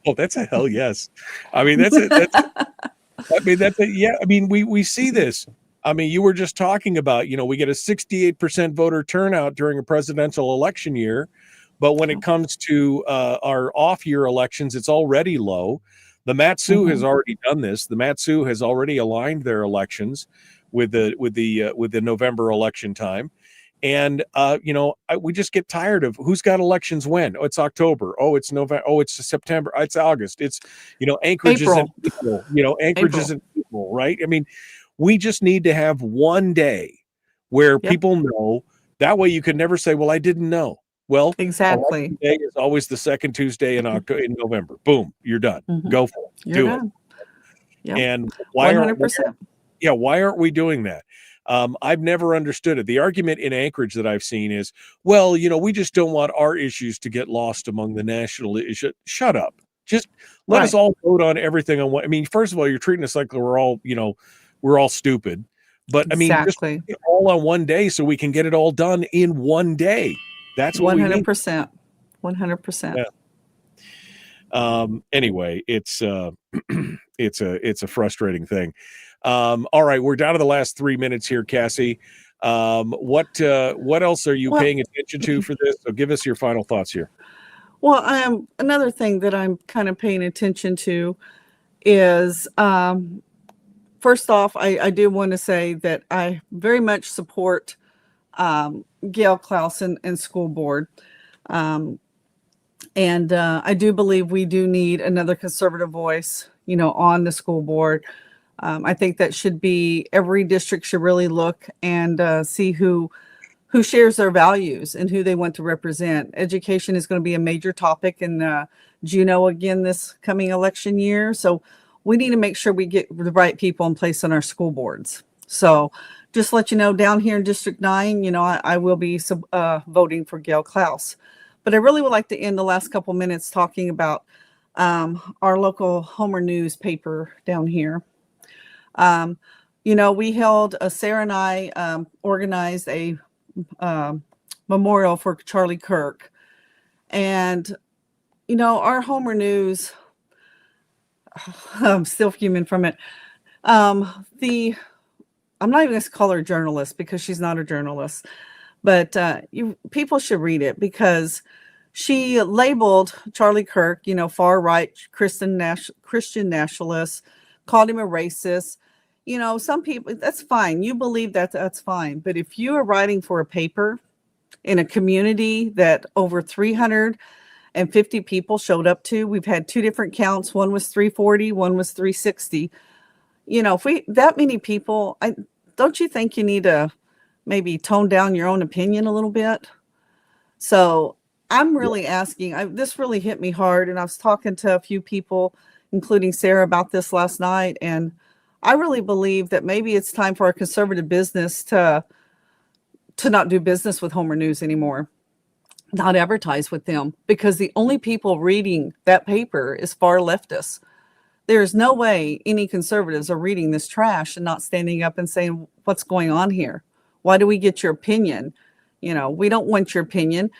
Oh, that's a hell yes. I mean, we see this. I mean, you were just talking about, we get a 68% voter turnout during a presidential election year, but when it comes to our off-year elections, it's already low. The Mat-Su has already done this. The Mat-Su has already aligned their elections with the November election time, and we just get tired of who's got elections when. Oh, it's October. Oh, it's November. Oh, it's September. It's August. It's Anchorage isn't April. Anchorage isn't April, right? I mean, we just need to have one day where people know. That way, you can never say, "Well, I didn't know." Well, exactly. Election Day is always the second Tuesday in November. Boom, you're done. Go for it. You're Do done. it. Yep. And why 100%. Why aren't we doing that? I've never understood it. The argument in Anchorage that I've seen is, well, we just don't want our issues to get lost among the national issues. Shut up. Just let us all vote on everything on what. I mean, first of all, you're treating us like we're all stupid. But I mean, just all on one day so we can get it all done in one day. That's what 100%. 100%. Yeah. Anyway, it's a frustrating thing. All right, we're down to the last 3 minutes here, Cassie. What else are you Well- paying attention to for this? So give us your final thoughts here. Well, another thing that I'm kind of paying attention to is, first off, I do want to say that I very much support Gail Klaus and school board. And I do believe we do need another conservative voice, on the school board. I think that should be, every district should really look and see who shares their values and who they want to represent. Education is going to be a major topic in Juneau again this coming election year. So we need to make sure we get the right people in place on our school boards. So just to let you know, down here in District 9, I will be voting for Gail Klaus. But I really would like to end the last couple minutes talking about our local Homer newspaper down here. We held, Sarah and I organized a memorial for Charlie Kirk. And, our Homer News, I'm still fuming from it. I'm not even going to call her a journalist because she's not a journalist, but people should read it because she labeled Charlie Kirk, far right Christian nationalist, called him a racist. Some people, that's fine. You believe that's fine. But if you are writing for a paper in a community that over 350 people showed up to, we've had two different counts. One was 340, one was 360. If that many people, don't you think you need to maybe tone down your own opinion a little bit? So I'm really asking, this really hit me hard. And I was talking to a few people, including Sarah, about this last night. And I really believe that maybe it's time for our conservative business to not do business with Homer News anymore, not advertise with them, because the only people reading that paper is far leftists. There is no way any conservatives are reading this trash and not standing up and saying, what's going on here? Why do we get your opinion? We don't want your opinion.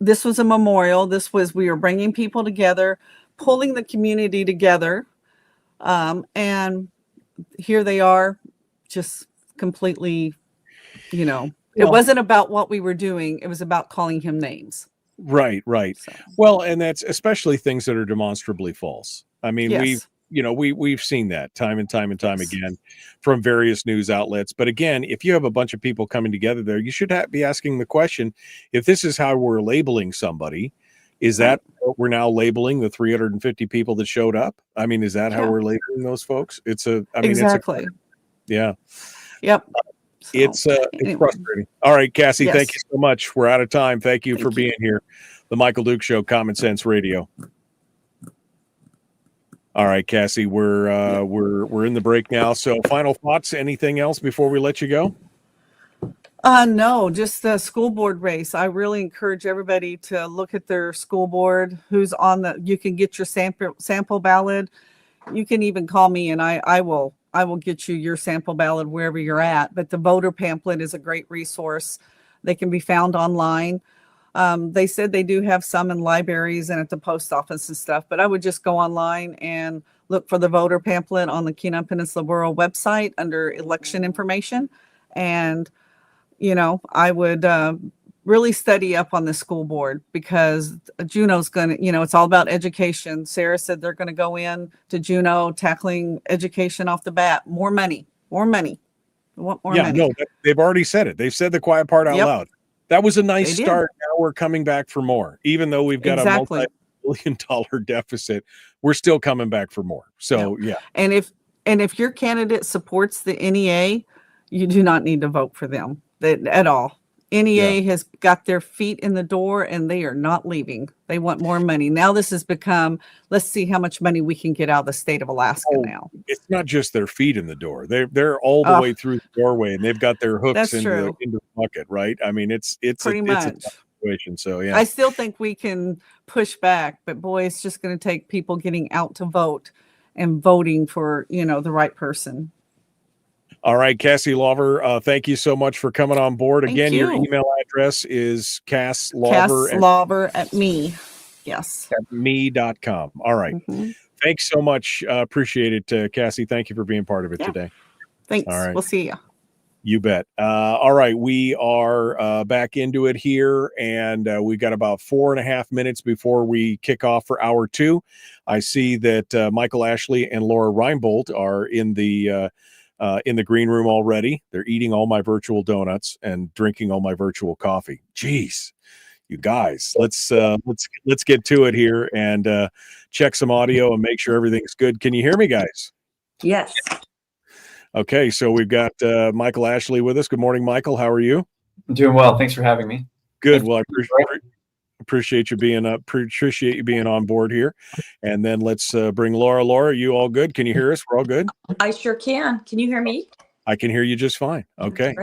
This was a memorial. We were bringing people together, pulling the community together. And here they are, just completely, it wasn't about what we were doing. It was about calling him names. Right. So. Well, and that's especially things that are demonstrably false. I mean, yes. we've seen that time and time again from various news outlets. But again, if you have a bunch of people coming together there, you should be asking the question, if this is how we're labeling somebody, is that what we're now labeling the 350 people that showed up? I mean, is that how we're labeling those folks? Exactly. Yeah. Yep. So, it's frustrating. All right, Cassie, yes. Thank you so much. We're out of time. Thank you for being here. The Michael Duke Show, Common Sense Radio. All right, Cassie, we're in the break now. So final thoughts, anything else before we let you go? No, just the school board race. I really encourage everybody to look at their school board, who's on you can get your sample ballot. You can even call me and I will get you your sample ballot wherever you're at. But the voter pamphlet is a great resource. They can be found online. They said they do have some in libraries and at the post office and stuff, but I would just go online and look for the voter pamphlet on the Kenai Peninsula Borough website under election information. And, I would really study up on the school board because Juneau's going to, it's all about education. Sarah said they're going to go in to Juneau tackling education off the bat. More money. We want more money. No, they've already said it. They've said the quiet part out loud. That was a nice start. Now we're coming back for more. Even though we've got a multi-billion-dollar deficit, we're still coming back for more. So, yeah. And if your candidate supports the NEA, you do not need to vote for them at all. NEA has got their feet in the door and they are not leaving. They want more money. Now this has become, let's see how much money we can get out of the state of Alaska now. It's not just their feet in the door. They're all the way through the doorway and they've got their hooks into the bucket, right? I mean, it's pretty much a tough situation. So, yeah. I still think we can push back, but boy, it's just going to take people getting out to vote and voting for, the right person. All right, Cassie Lawver, thank you so much for coming on board. Again, your you. email address is CassLawver at me. Yes. At me.com. All right. Mm-hmm. Thanks so much. Appreciate it, Cassie. Thank you for being part of it today. Thanks. All right. We'll see you. You bet. All right, we are back into it here, and we've got about 4.5 minutes before we kick off for hour 2. I see that Michael Ashley and Lora Reinbold are in the green room already. They're eating all my virtual donuts and drinking all my virtual coffee. Jeez, you guys, let's get to it here and check some audio and make sure everything's good. Can you hear me, guys? Yes. Okay, so we've got Michael Ashley with us. Good morning, Michael. How are you? I'm doing well. Thanks for having me. Good. Well, I appreciate you being on board here. And then let's bring Laura. Laura, you all good? Can you hear us? We're all good? I sure can. Can you hear me? I can hear you just fine. Okay.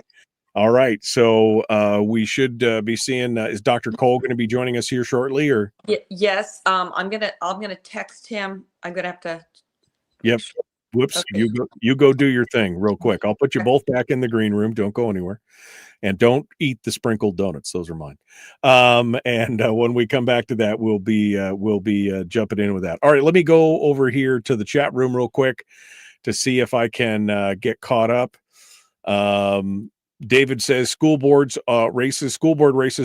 All right. So we should be seeing. Is Dr. Cole going to be joining us here shortly? Or yes. I'm gonna text him. I'm gonna have to. Yep. Whoops. Okay. You go do your thing real quick. I'll put you both back in the green room. Don't go anywhere. And don't eat the sprinkled donuts. Those are mine. And when we come back to that, we'll be jumping in with that. All right, let me go over here to the chat room real quick to see if I can get caught up. David says school board races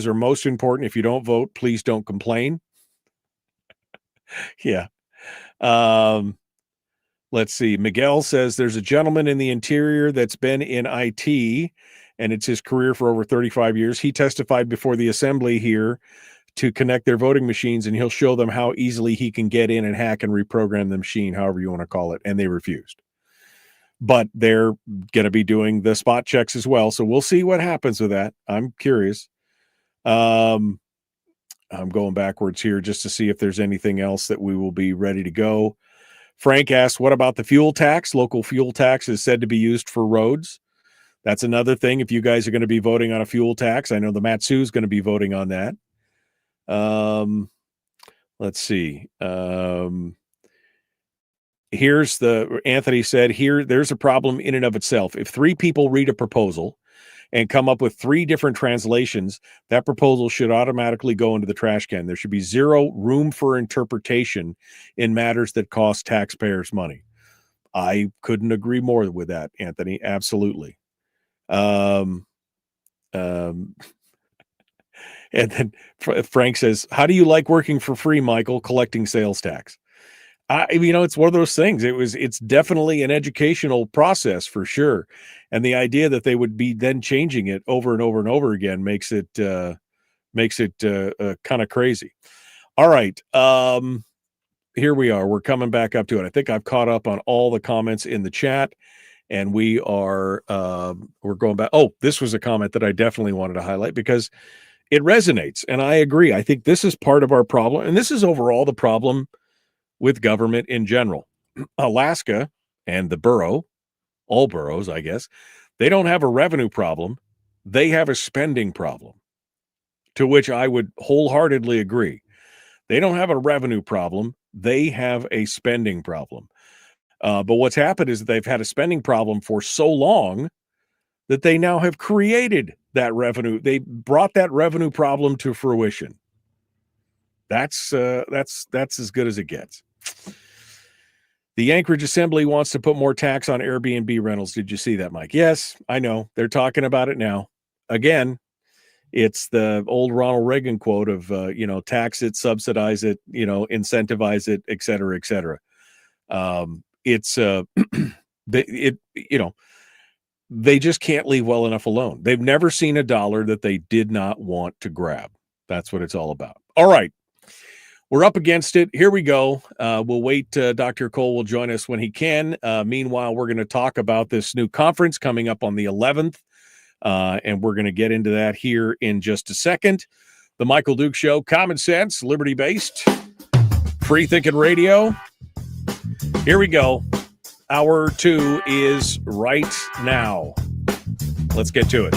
are most important. If you don't vote, please don't complain. Yeah. Let's see. Miguel says there's a gentleman in the interior that's been in IT, and it's his career for over 35 years. He testified before the assembly here to connect their voting machines, and he'll show them how easily he can get in and hack and reprogram the machine, however you want to call it, and they refused. But they're going to be doing the spot checks as well, so we'll see what happens with that. I'm curious. I'm going backwards here just to see if there's anything else that we will be ready to go. Frank asks, what about the fuel tax? Local fuel tax is said to be used for roads. That's another thing. If you guys are going to be voting on a fuel tax, I know the Matsu is going to be voting on that. Let's see. Here's Anthony said here, there's a problem in and of itself. If 3 people read a proposal and come up with 3 different translations, that proposal should automatically go into the trash can. There should be 0 room for interpretation in matters that cost taxpayers money. I couldn't agree more with that, Anthony. Absolutely. And then Frank says, how do you like working for free, Michael, collecting sales tax? It's one of those things. It's definitely an educational process for sure. And the idea that they would be then changing it over and over and over again makes it kind of crazy. All right. Here we are. We're coming back up to it. I think I've caught up on all the comments in the chat, and we're going back. Oh, this was a comment that I definitely wanted to highlight because it resonates. And I agree. I think this is part of our problem. And this is overall the problem with government in general. Alaska and the borough, all boroughs, I guess, they don't have a revenue problem. They have a spending problem, to which I would wholeheartedly agree. They don't have a revenue problem. They have a spending problem. But what's happened is that they've had a spending problem for so long that they now have created that revenue. They brought that revenue problem to fruition. That's as good as it gets. The Anchorage Assembly wants to put more tax on Airbnb rentals. Did you see that, Mike? Yes, I know. They're talking about it now. Again, it's the old Ronald Reagan quote of, tax it, subsidize it, incentivize it, et cetera, et cetera. They just can't leave well enough alone. They've never seen a dollar that they did not want to grab. That's what it's all about. All right. We're up against it. Here we go. We'll wait. Dr. Cole will join us when he can. Meanwhile, we're going to talk about this new conference coming up on the 11th, and we're going to get into that here in just a second. The Michael Duke Show, common sense, liberty-based, free-thinking radio. Here we go. Hour 2 is right now. Let's get to it.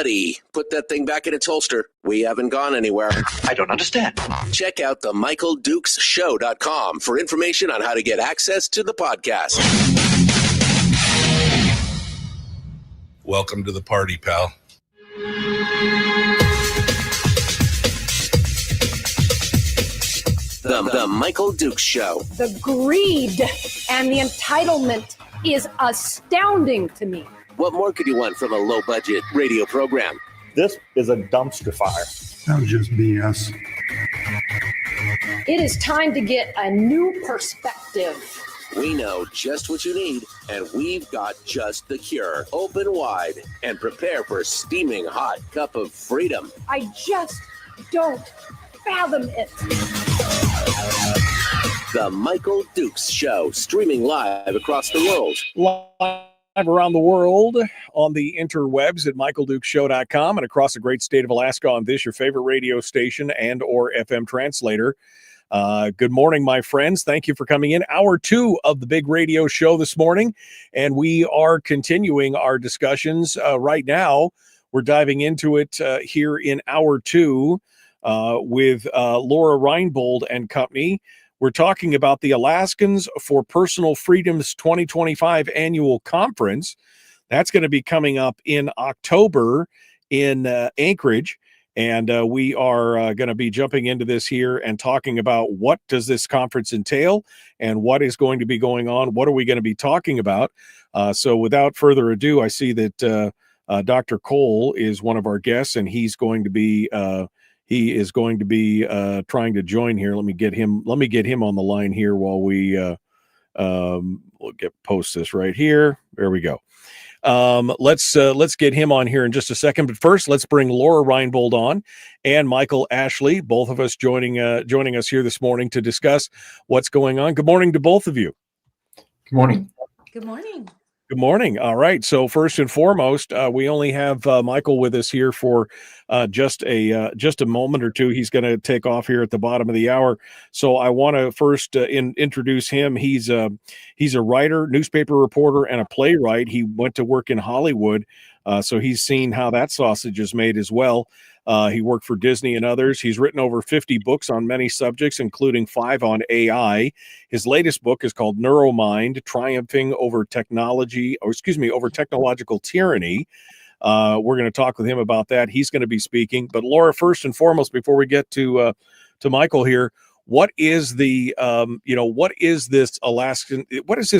buddy, put that thing back in its holster. We haven't gone anywhere. I don't understand. Check out the MichaelDukesShow.com for information on how to get access to the podcast. Welcome to the party, pal. The Michael Dukes Show. The greed and the entitlement is astounding to me. What more could you want from a low-budget radio program? This is a dumpster fire. That was just BS. It is time to get a new perspective. We know just what you need, and we've got just the cure. Open wide and prepare for a steaming hot cup of freedom. I just don't fathom it. The Michael Dukes Show, streaming live across the world. Live around the world on the interwebs at michaeldukeshow.com and across the great state of Alaska on this, your favorite radio station and or FM translator. Good morning, my friends. Thank you for coming in. Hour 2 of the big radio show this morning, and we are continuing our discussions right now. We're diving into it here in hour 2 with Lora Reinbold and company. We're talking about the Alaskans for Personal Freedoms 2025 annual conference. That's going to be coming up in October in Anchorage. And we are going to be jumping into this here and talking about what does this conference entail and what is going to be going on. What are we going to be talking about? So without further ado, I see that Dr. Cole is one of our guests, and he's going to be trying to join here. Let me get him on the line here while we'll post this right here. There we go. Let's get him on here in just a second. But first, let's bring Lora Reinbold on and Michael Ashley, both of us joining us here this morning to discuss what's going on. Good morning to both of you. Good morning. Good morning. Good morning. All right. So first and foremost, we only have Michael with us here for just a moment or two. He's going to take off here at the bottom of the hour. So I want to first introduce him. He's a writer, newspaper reporter, and a playwright. He went to work in Hollywood, so he's seen how that sausage is made as well. He worked for Disney and others. He's written over 50 books on many subjects, including 5 on AI. His latest book is called Neuromind, Triumphing over Technological Tyranny. We're going to talk with him about that. He's going to be speaking. But Lora, first and foremost, before we get to Michael here, what is this Alaskan? What is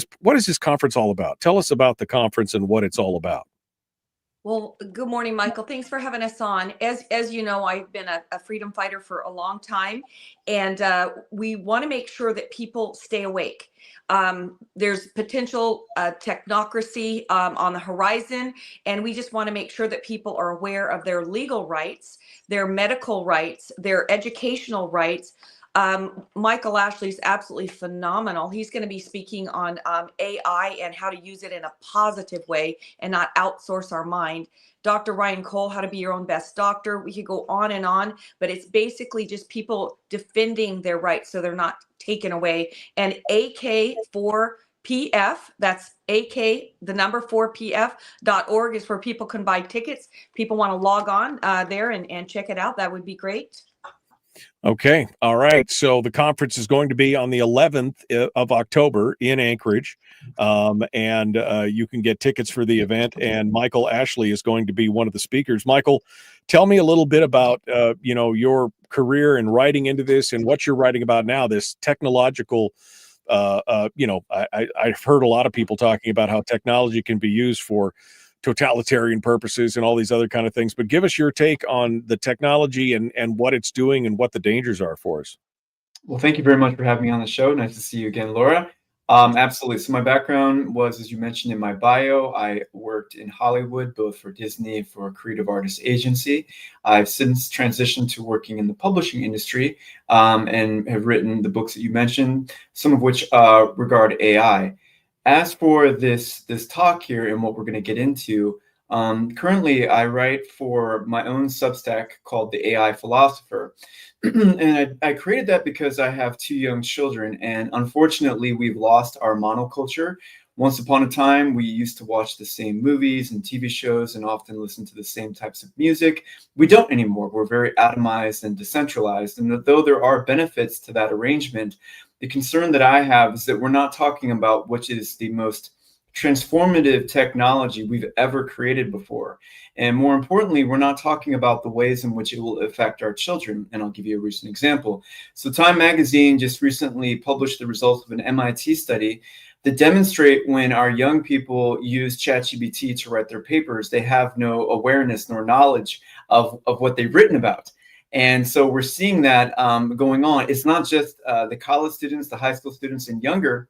this conference all about? Tell us about the conference and what it's all about. Well, good morning, Michael. Thanks for having us on. As you know, I've been a freedom fighter for a long time, and we want to make sure that people stay awake. There's potential technocracy on the horizon, and we just want to make sure that people are aware of their legal rights, their medical rights, their educational rights. Michael Ashley is absolutely phenomenal. He's going to be speaking on AI and how to use it in a positive way and not outsource our mind. Dr. Ryan Cole, how to be your own best doctor. We could go on, but it's basically just people defending their rights so they're not taken away. And AK4PF, that's AK, the number 4PF.org is where people can buy tickets. People want to log on there and check it out. That would be great. Okay. All right. So the conference is going to be on the 11th of October in Anchorage. And you can get tickets for the event. And Michael Ashley is going to be one of the speakers. Michael, tell me a little bit about, your career and writing into this and what you're writing about now, this technological, I've heard a lot of people talking about how technology can be used for totalitarian purposes and all these other kind of things, but give us your take on the technology and what it's doing and what the dangers are for us. Well, thank you very much for having me on the show. Nice to see you again, Laura. Absolutely. So my background was, as you mentioned in my bio, I worked in Hollywood, both for Disney and for a creative artist agency. I've since transitioned to working in the publishing industry and have written the books that you mentioned, some of which regard AI. As for this talk here and what we're going to get into, currently I write for my own Substack called The AI Philosopher. And I created that because I have 2 young children, and unfortunately we've lost our monoculture Once upon a time, we used to watch the same movies and TV shows and often listen to the same types of music. We don't anymore. We're very atomized and decentralized. And though there are benefits to that arrangement, the concern that I have is that we're not talking about which is the most transformative technology we've ever created before. And more importantly, we're not talking about the ways in which it will affect our children. And I'll give you a recent example. So Time Magazine just recently published the results of an MIT study that demonstrate when our young people use ChatGPT to write their papers, they have no awareness nor knowledge of what they've written about. And so we're seeing that going on. It's not just the college students, the high school students and younger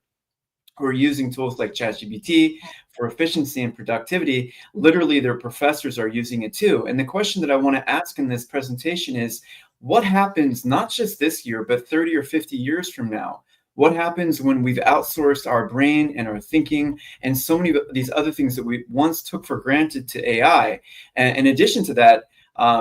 who are using tools like ChatGPT for efficiency and productivity. Literally, their professors are using it too. And the question that I want to ask in this presentation is, what happens not just this year, but 30 or 50 years from now? What happens when we've outsourced our brain and our thinking and so many of these other things that we once took for granted to AI? And in addition to that,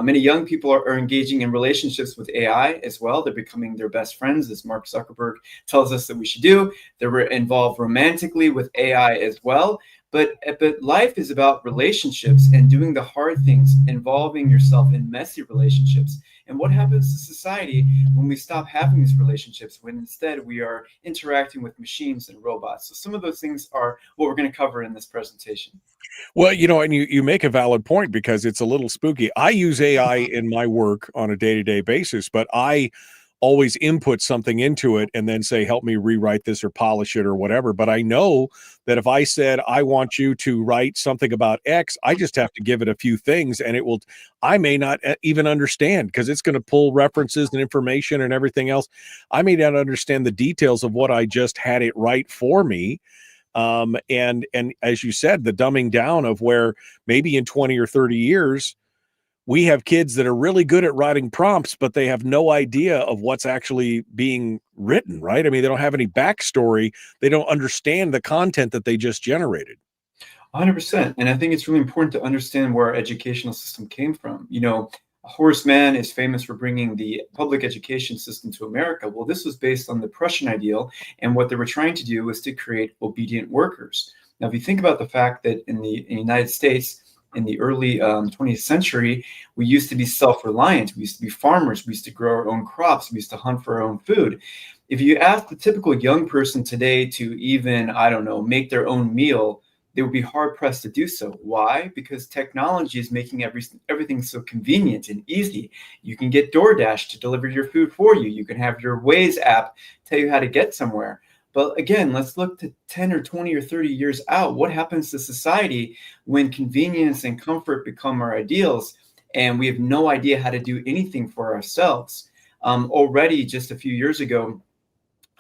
many young people are engaging in relationships with AI as well. They're becoming their best friends, as Mark Zuckerberg tells us that we should do. They're involved romantically with AI as well. But life is about relationships and doing the hard things, involving yourself in messy relationships. And what happens to society when we stop having these relationships, when instead we are interacting with machines and robots? So some of those things are what we're going to cover in this presentation. Well, and you make a valid point because it's a little spooky. I use AI in my work on a day-to-day basis, but I always input something into it and then say, help me rewrite this or polish it or whatever. But I know that if I said, I want you to write something about X, I just have to give it a few things and I may not even understand because it's going to pull references and information and everything else. I may not understand the details of what I just had it write for me. And as you said, the dumbing down of where maybe in 20 or 30 years, we have kids that are really good at writing prompts, but they have no idea of what's actually being written, right? I mean, they don't have any backstory. They don't understand the content that they just generated. 100%. And I think it's really important to understand where our educational system came from. Horace Mann is famous for bringing the public education system to America. Well, this was based on the Prussian ideal. And what they were trying to do was to create obedient workers. Now, if you think about the fact that in the United States, in the early 20th century, we used to be self-reliant. We used to be farmers. We used to grow our own crops. We used to hunt for our own food. If you ask the typical young person today to even, make their own meal, they would be hard-pressed to do so. Why? Because technology is making everything so convenient and easy. You can get DoorDash to deliver your food for you. You can have your Waze app tell you how to get somewhere. But again, let's look to 10 or 20 or 30 years out. What happens to society when convenience and comfort become our ideals and we have no idea how to do anything for ourselves? Already just a few years ago,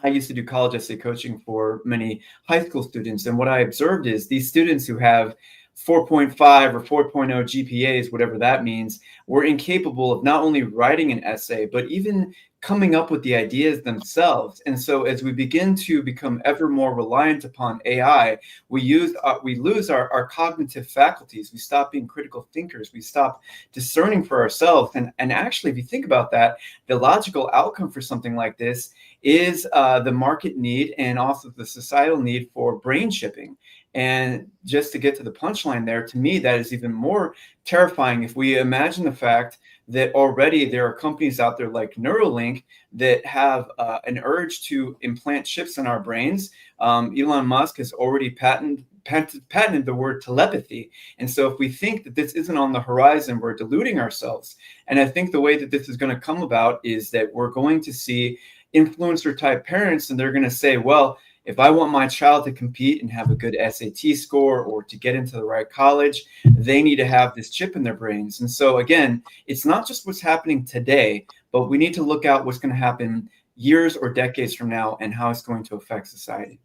I used to do college essay coaching for many high school students. And what I observed is these students who have 4.5 or 4.0 GPAs, whatever that means, were incapable of not only writing an essay, but even coming up with the ideas themselves. And so as we begin to become ever more reliant upon AI, we lose our cognitive faculties. We stop being critical thinkers. We stop discerning for ourselves. And actually, if you think about that, the logical outcome for something like this is the market need and also the societal need for brain chipping. And just to get to the punchline there, to me, that is even more terrifying if we imagine the fact that already there are companies out there like Neuralink that have an urge to implant chips in our brains. Elon Musk has already patented the word telepathy. And so if we think that this isn't on the horizon, we're deluding ourselves. And I think the way that this is going to come about is that we're going to see influencer type parents, and they're going to say, well, if I want my child to compete and have a good SAT score or to get into the right college, they need to have this chip in their brains. And so again, it's not just what's happening today, but we need to look out what's going to happen years or decades from now and how it's going to affect society.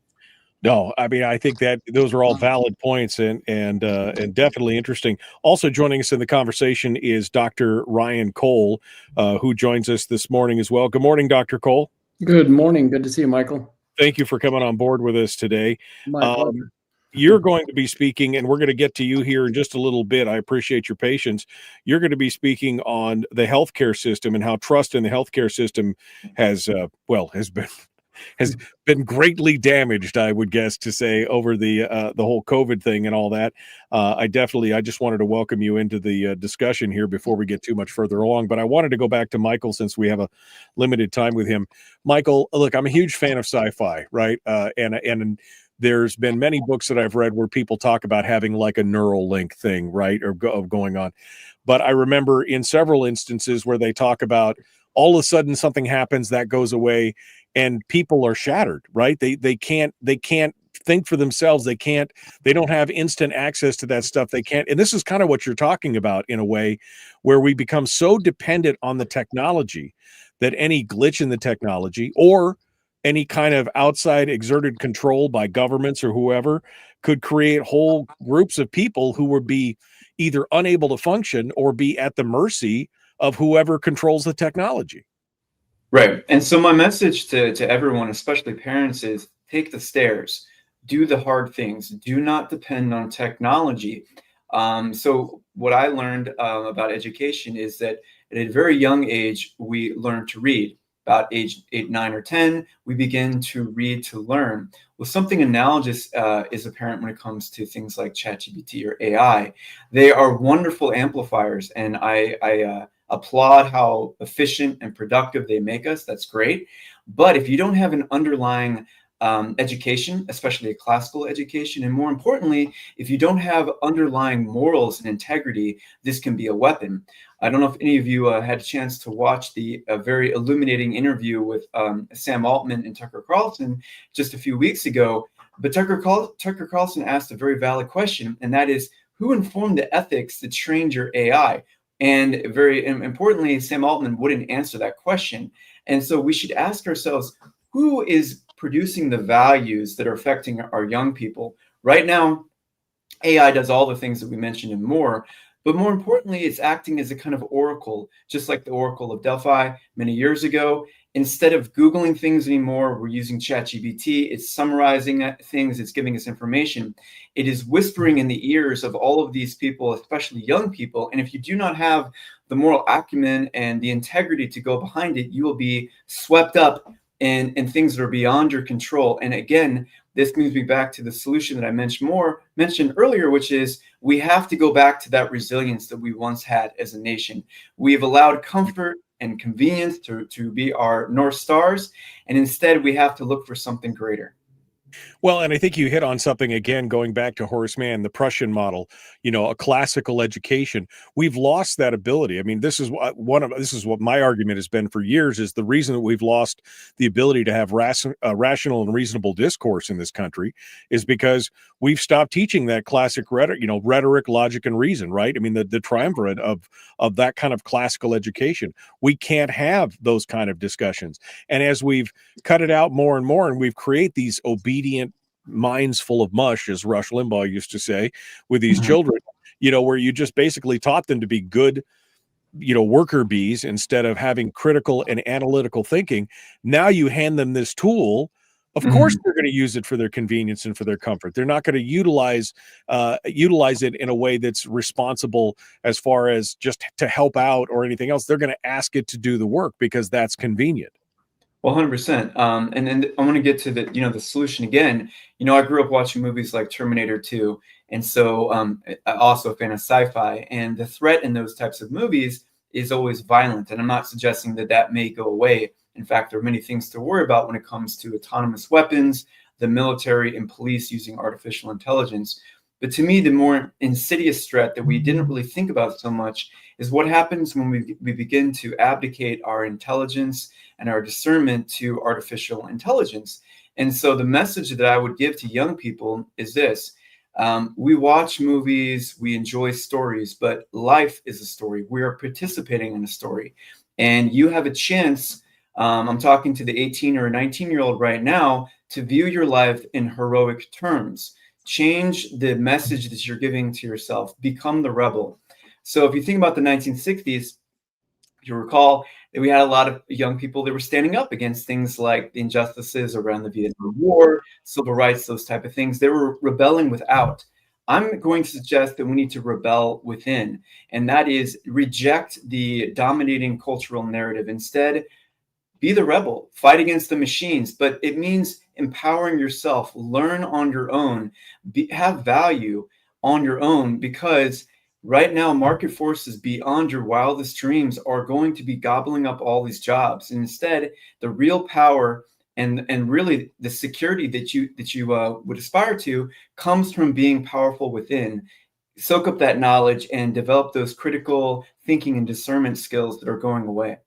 No, I mean, I think that those are all valid points and definitely interesting. Also joining us in the conversation is Dr. Ryan Cole, who joins us this morning as well. Good morning, Dr. Cole. Good morning. Good to see you, Michael. Thank you for coming on board with us today. My pleasure. You're going to be speaking, and we're going to get to you here in just a little bit. I appreciate your patience. You're going to be speaking on the healthcare system and how trust in the healthcare system has been has been greatly damaged, I would guess, to say, over the whole COVID thing and all that. I just wanted to welcome you into the discussion here before we get too much further along. But I wanted to go back to Michael since we have a limited time with him. Michael, look, I'm a huge fan of sci-fi, right? And there's been many books that I've read where people talk about having like a neural link thing, right, of going on. But I remember in several instances where they talk about all of a sudden something happens that goes away and people are shattered, right? They can't think for themselves. They don't have instant access to that stuff. They can't. And this is kind of what you're talking about in a way where we become so dependent on the technology that any glitch in the technology or any kind of outside exerted control by governments or whoever could create whole groups of people who would be either unable to function or be at the mercy of whoever controls the technology. Right. And so my message to everyone, especially parents, is take the stairs, do the hard things, do not depend on technology. So what I learned about education is that at a very young age, we learn to read. About age 8, 9, or 10, we begin to read to learn. Well, something analogous is apparent when it comes to things like ChatGPT or AI. They are wonderful amplifiers, and I applaud how efficient and productive they make us. That's great. But if you don't have an underlying education, especially a classical education, and more importantly, if you don't have underlying morals and integrity, this can be a weapon. I don't know if any of you had a chance to watch the very illuminating interview with Sam Altman and Tucker Carlson just a few weeks ago, but Tucker Carlson asked a very valid question, and that is, who informed the ethics that trained your AI? And very importantly, Sam Altman wouldn't answer that question. And so we should ask ourselves, who is producing the values that are affecting our young people? Right now, AI does all the things that we mentioned and more, but more importantly, it's acting as a kind of oracle, just like the Oracle of Delphi many years ago. Instead of Googling things anymore, we're using ChatGPT. It's summarizing things. It's giving us information. It is whispering in the ears of all of these people, especially young people. And if you do not have the moral acumen and the integrity to go behind it, you will be swept up in things that are beyond your control. And again, this moves me back to the solution that I mentioned earlier, which is we have to go back to that resilience that we once had as a nation. We've allowed comfort and convenience to be our North Stars, and instead we have to look for something greater. Well, and I think you hit on something again, going back to Horace Mann, the Prussian model, a classical education. We've lost that ability. I mean, this is what my argument has been for years, is the reason that we've lost the ability to have rational and reasonable discourse in this country is because we've stopped teaching that classic rhetoric, logic, and reason, right? I mean, the triumvirate of that kind of classical education. We can't have those kind of discussions. And as we've cut it out more and more, and we've created these obedient minds full of mush, as Rush Limbaugh used to say, with these children, where you just basically taught them to be good, worker bees instead of having critical and analytical thinking. Now you hand them this tool. Of course, they're going to use it for their convenience and for their comfort. They're not going to utilize it in a way that's responsible as far as just to help out or anything else. They're going to ask it to do the work because that's convenient. Well, 100%. And then I want to get to the solution again. I grew up watching movies like Terminator 2. And so I'm also a fan of sci-fi. And the threat in those types of movies is always violent. And I'm not suggesting that may go away. In fact, there are many things to worry about when it comes to autonomous weapons, the military and police using artificial intelligence. But to me, the more insidious threat that we didn't really think about so much is what happens when we begin to abdicate our intelligence and our discernment to artificial intelligence. And so the message that I would give to young people is this. We watch movies, we enjoy stories, but life is a story. We are participating in a story. And you have a chance, I'm talking to the 18 or 19-year-old right now, to view your life in heroic terms. Change the message that you're giving to yourself. Become the rebel. So if you think about the 1960s, you recall that we had a lot of young people that were standing up against things like the injustices around the Vietnam War, civil rights, those type of things. They were rebelling without. I'm going to suggest that we need to rebel within, and that is reject the dominating cultural narrative. Instead, be the rebel, fight against the machines, but it means empowering yourself, learn on your own, have value on your own, because right now market forces beyond your wildest dreams are going to be gobbling up all these jobs. And instead, the real power and really the security that you would aspire to comes from being powerful within. Soak up that knowledge and develop those critical thinking and discernment skills that are going away.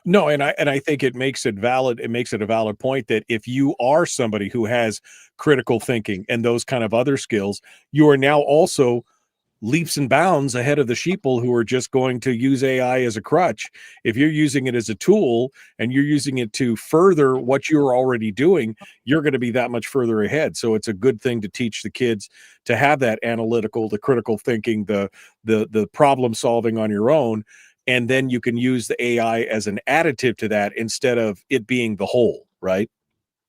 No, and I think it makes it valid. It makes it a valid point that if you are somebody who has critical thinking and those kind of other skills, you are now also leaps and bounds ahead of the sheeple who are just going to use AI as a crutch. If you're using it as a tool and you're using it to further what you're already doing, you're going to be that much further ahead. So it's a good thing to teach the kids to have that analytical, the critical thinking, the problem solving on your own. And then you can use the AI as an additive to that instead of it being the whole, right?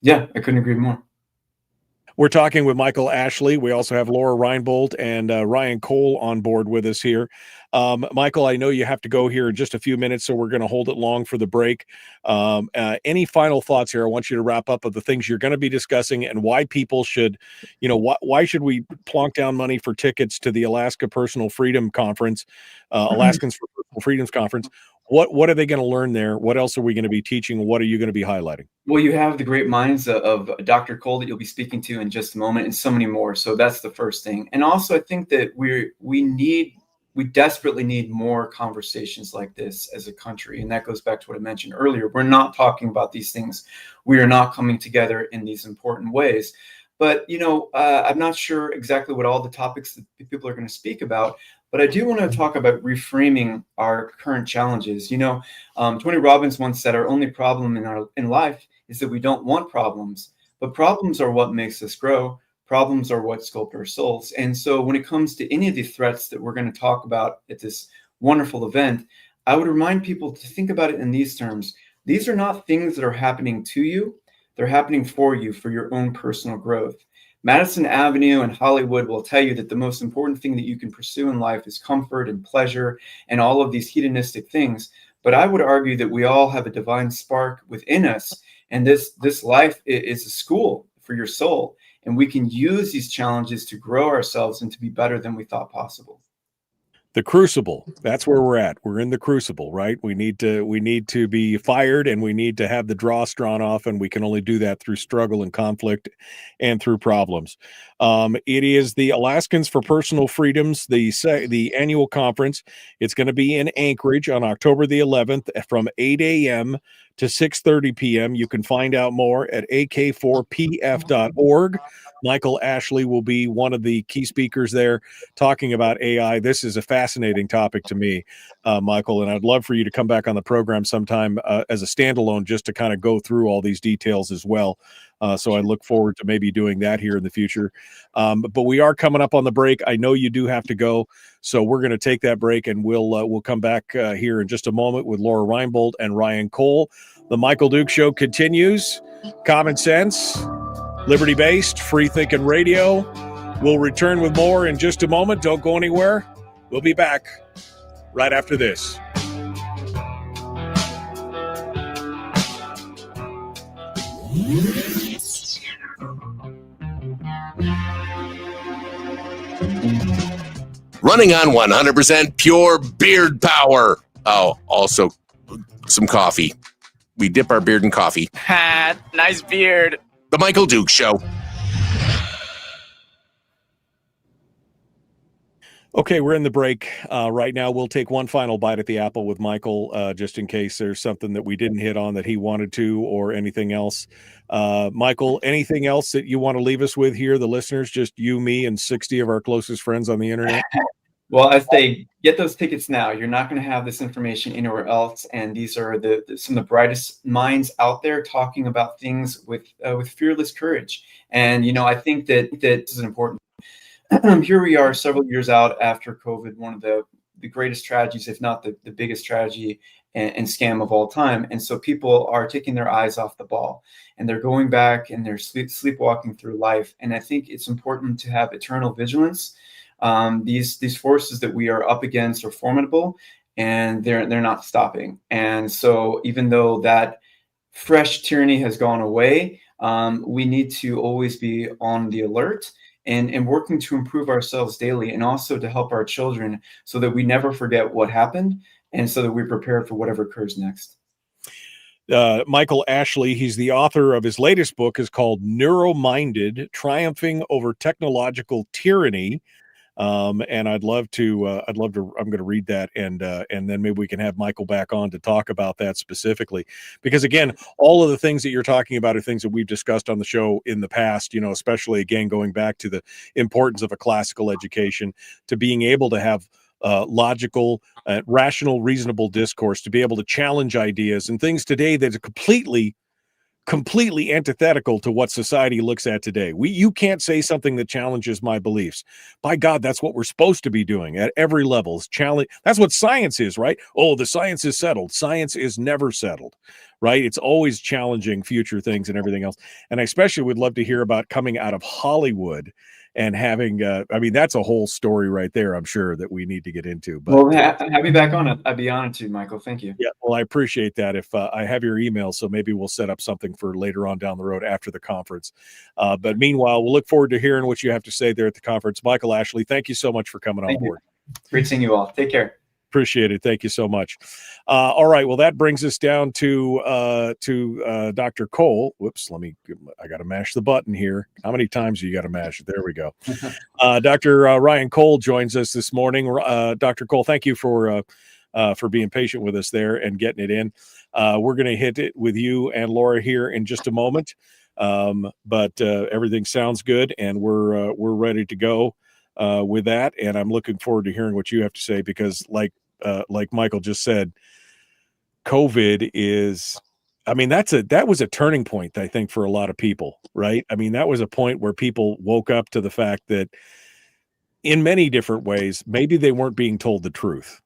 Yeah, I couldn't agree more. We're talking with Michael Ashley. We also have Lora Reinbold and Ryan Cole on board with us here. Michael, I know you have to go here in just a few minutes, so we're going to hold it long for the break. Any final thoughts here? I want you to wrap up of the things you're going to be discussing and why people should, why should we plonk down money for tickets to the Alaska Personal Freedom Conference, Alaskans for Personal Freedoms Conference? What are they going to learn there? What else are we going to be teaching? What are you going to be highlighting? Well, you have the great minds of Dr. Cole that you'll be speaking to in just a moment, and so many more. So that's the first thing. And also, I think that we desperately need more conversations like this as a country. And that goes back to what I mentioned earlier. We're not talking about these things. We are not coming together in these important ways. But, I'm not sure exactly what all the topics that people are going to speak about, but I do want to talk about reframing our current challenges. Tony Robbins once said, our only problem in life is that we don't want problems, but problems are what makes us grow. Problems are what sculpt our souls. And so when it comes to any of the threats that we're going to talk about at this wonderful event, I would remind people to think about it in these terms. These are not things that are happening to you. They're happening for you, for your own personal growth. Madison Avenue and Hollywood will tell you that the most important thing that you can pursue in life is comfort and pleasure and all of these hedonistic things. But I would argue that we all have a divine spark within us. And this life is a school for your soul. And we can use these challenges to grow ourselves and to be better than we thought possible. The crucible, that's where we're at. We're in the crucible, right? We need to be fired, and we need to have the dross drawn off, and we can only do that through struggle and conflict and through problems. It is the Alaskans for Personal Freedoms, the annual conference. It's going to be in Anchorage on October the 11th from 8 a.m. to 6:30 p.m. You can find out more at ak4pf.org. Michael Ashley will be one of the key speakers there talking about AI. This is a fascinating topic to me, Michael, and I'd love for you to come back on the program sometime as a standalone just to kind of go through all these details as well. So I look forward to maybe doing that here in the future. But we are coming up on the break. I know you do have to go, so we're going to take that break, and we'll come back here in just a moment with Lora Reinbold and Ryan Cole. The Michael Duke Show continues. Common sense, liberty-based, free-thinking radio. We'll return with more in just a moment. Don't go anywhere. We'll be back right after this. Running on 100% pure beard power. Oh, also some coffee. We dip our beard in coffee. Ha, nice beard. The Michael Duke Show. Okay, we're in the break right now. We'll take one final bite at the apple with Michael, just in case there's something that we didn't hit on that he wanted to, or anything else. Michael, anything else that you want to leave us with here, the listeners, just you, me, and 60 of our closest friends on the internet? Well, I say get those tickets now. You're not going to have this information anywhere else. And these are some of the brightest minds out there talking about things with fearless courage. And, I think that this is important. Here we are several years out after COVID, one of the greatest tragedies, if not the biggest tragedy and scam of all time. And so people are taking their eyes off the ball, and they're going back and they're sleepwalking through life. And I think it's important to have eternal vigilance. These forces that we are up against are formidable, and they're not stopping. And so even though that fresh tyranny has gone away. We need to always be on the alert and working to improve ourselves daily, and also to help our children so that we never forget what happened and so that we prepare for whatever occurs next. Michael Ashley, he's the author of his latest book, is called Neuro-Minded: Triumphing Over Technological Tyranny. And I'm going to read that, and then maybe we can have Michael back on to talk about that specifically, because again, all of the things that you're talking about are things that we've discussed on the show in the past, especially again, going back to the importance of a classical education, to being able to have logical, rational, reasonable discourse, to be able to challenge ideas and things today that are completely antithetical to what society looks at today. You can't say something that challenges my beliefs. By God, that's what we're supposed to be doing at every level. That's what science is, right? Oh, the science is settled. Science is never settled, right? It's always challenging future things and everything else. And I especially would love to hear about coming out of Hollywood and having, that's a whole story right there, I'm sure, that we need to get into. But well, have you back on it. I'd be honored to, Michael. Thank you. Yeah, well, I appreciate that. If I have your email, so maybe we'll set up something for later on down the road after the conference. But meanwhile, we'll look forward to hearing what you have to say there at the conference. Michael Ashley, thank you so much for coming on board. Great seeing you all. Take care. Appreciate it. Thank you so much. All right. Well, that brings us down to Dr. Cole. Whoops. I got to mash the button here. How many times do you got to mash it? There we go. Dr. Ryan Cole joins us this morning. Dr. Cole, thank you for being patient with us there and getting it in. We're going to hit it with you and Laura here in just a moment. But everything sounds good, and we're ready to go with that. And I'm looking forward to hearing what you have to say, because like Michael just said, COVID is, that was a turning point, I think, for a lot of people, right? That was a point where people woke up to the fact that in many different ways, maybe they weren't being told the truth.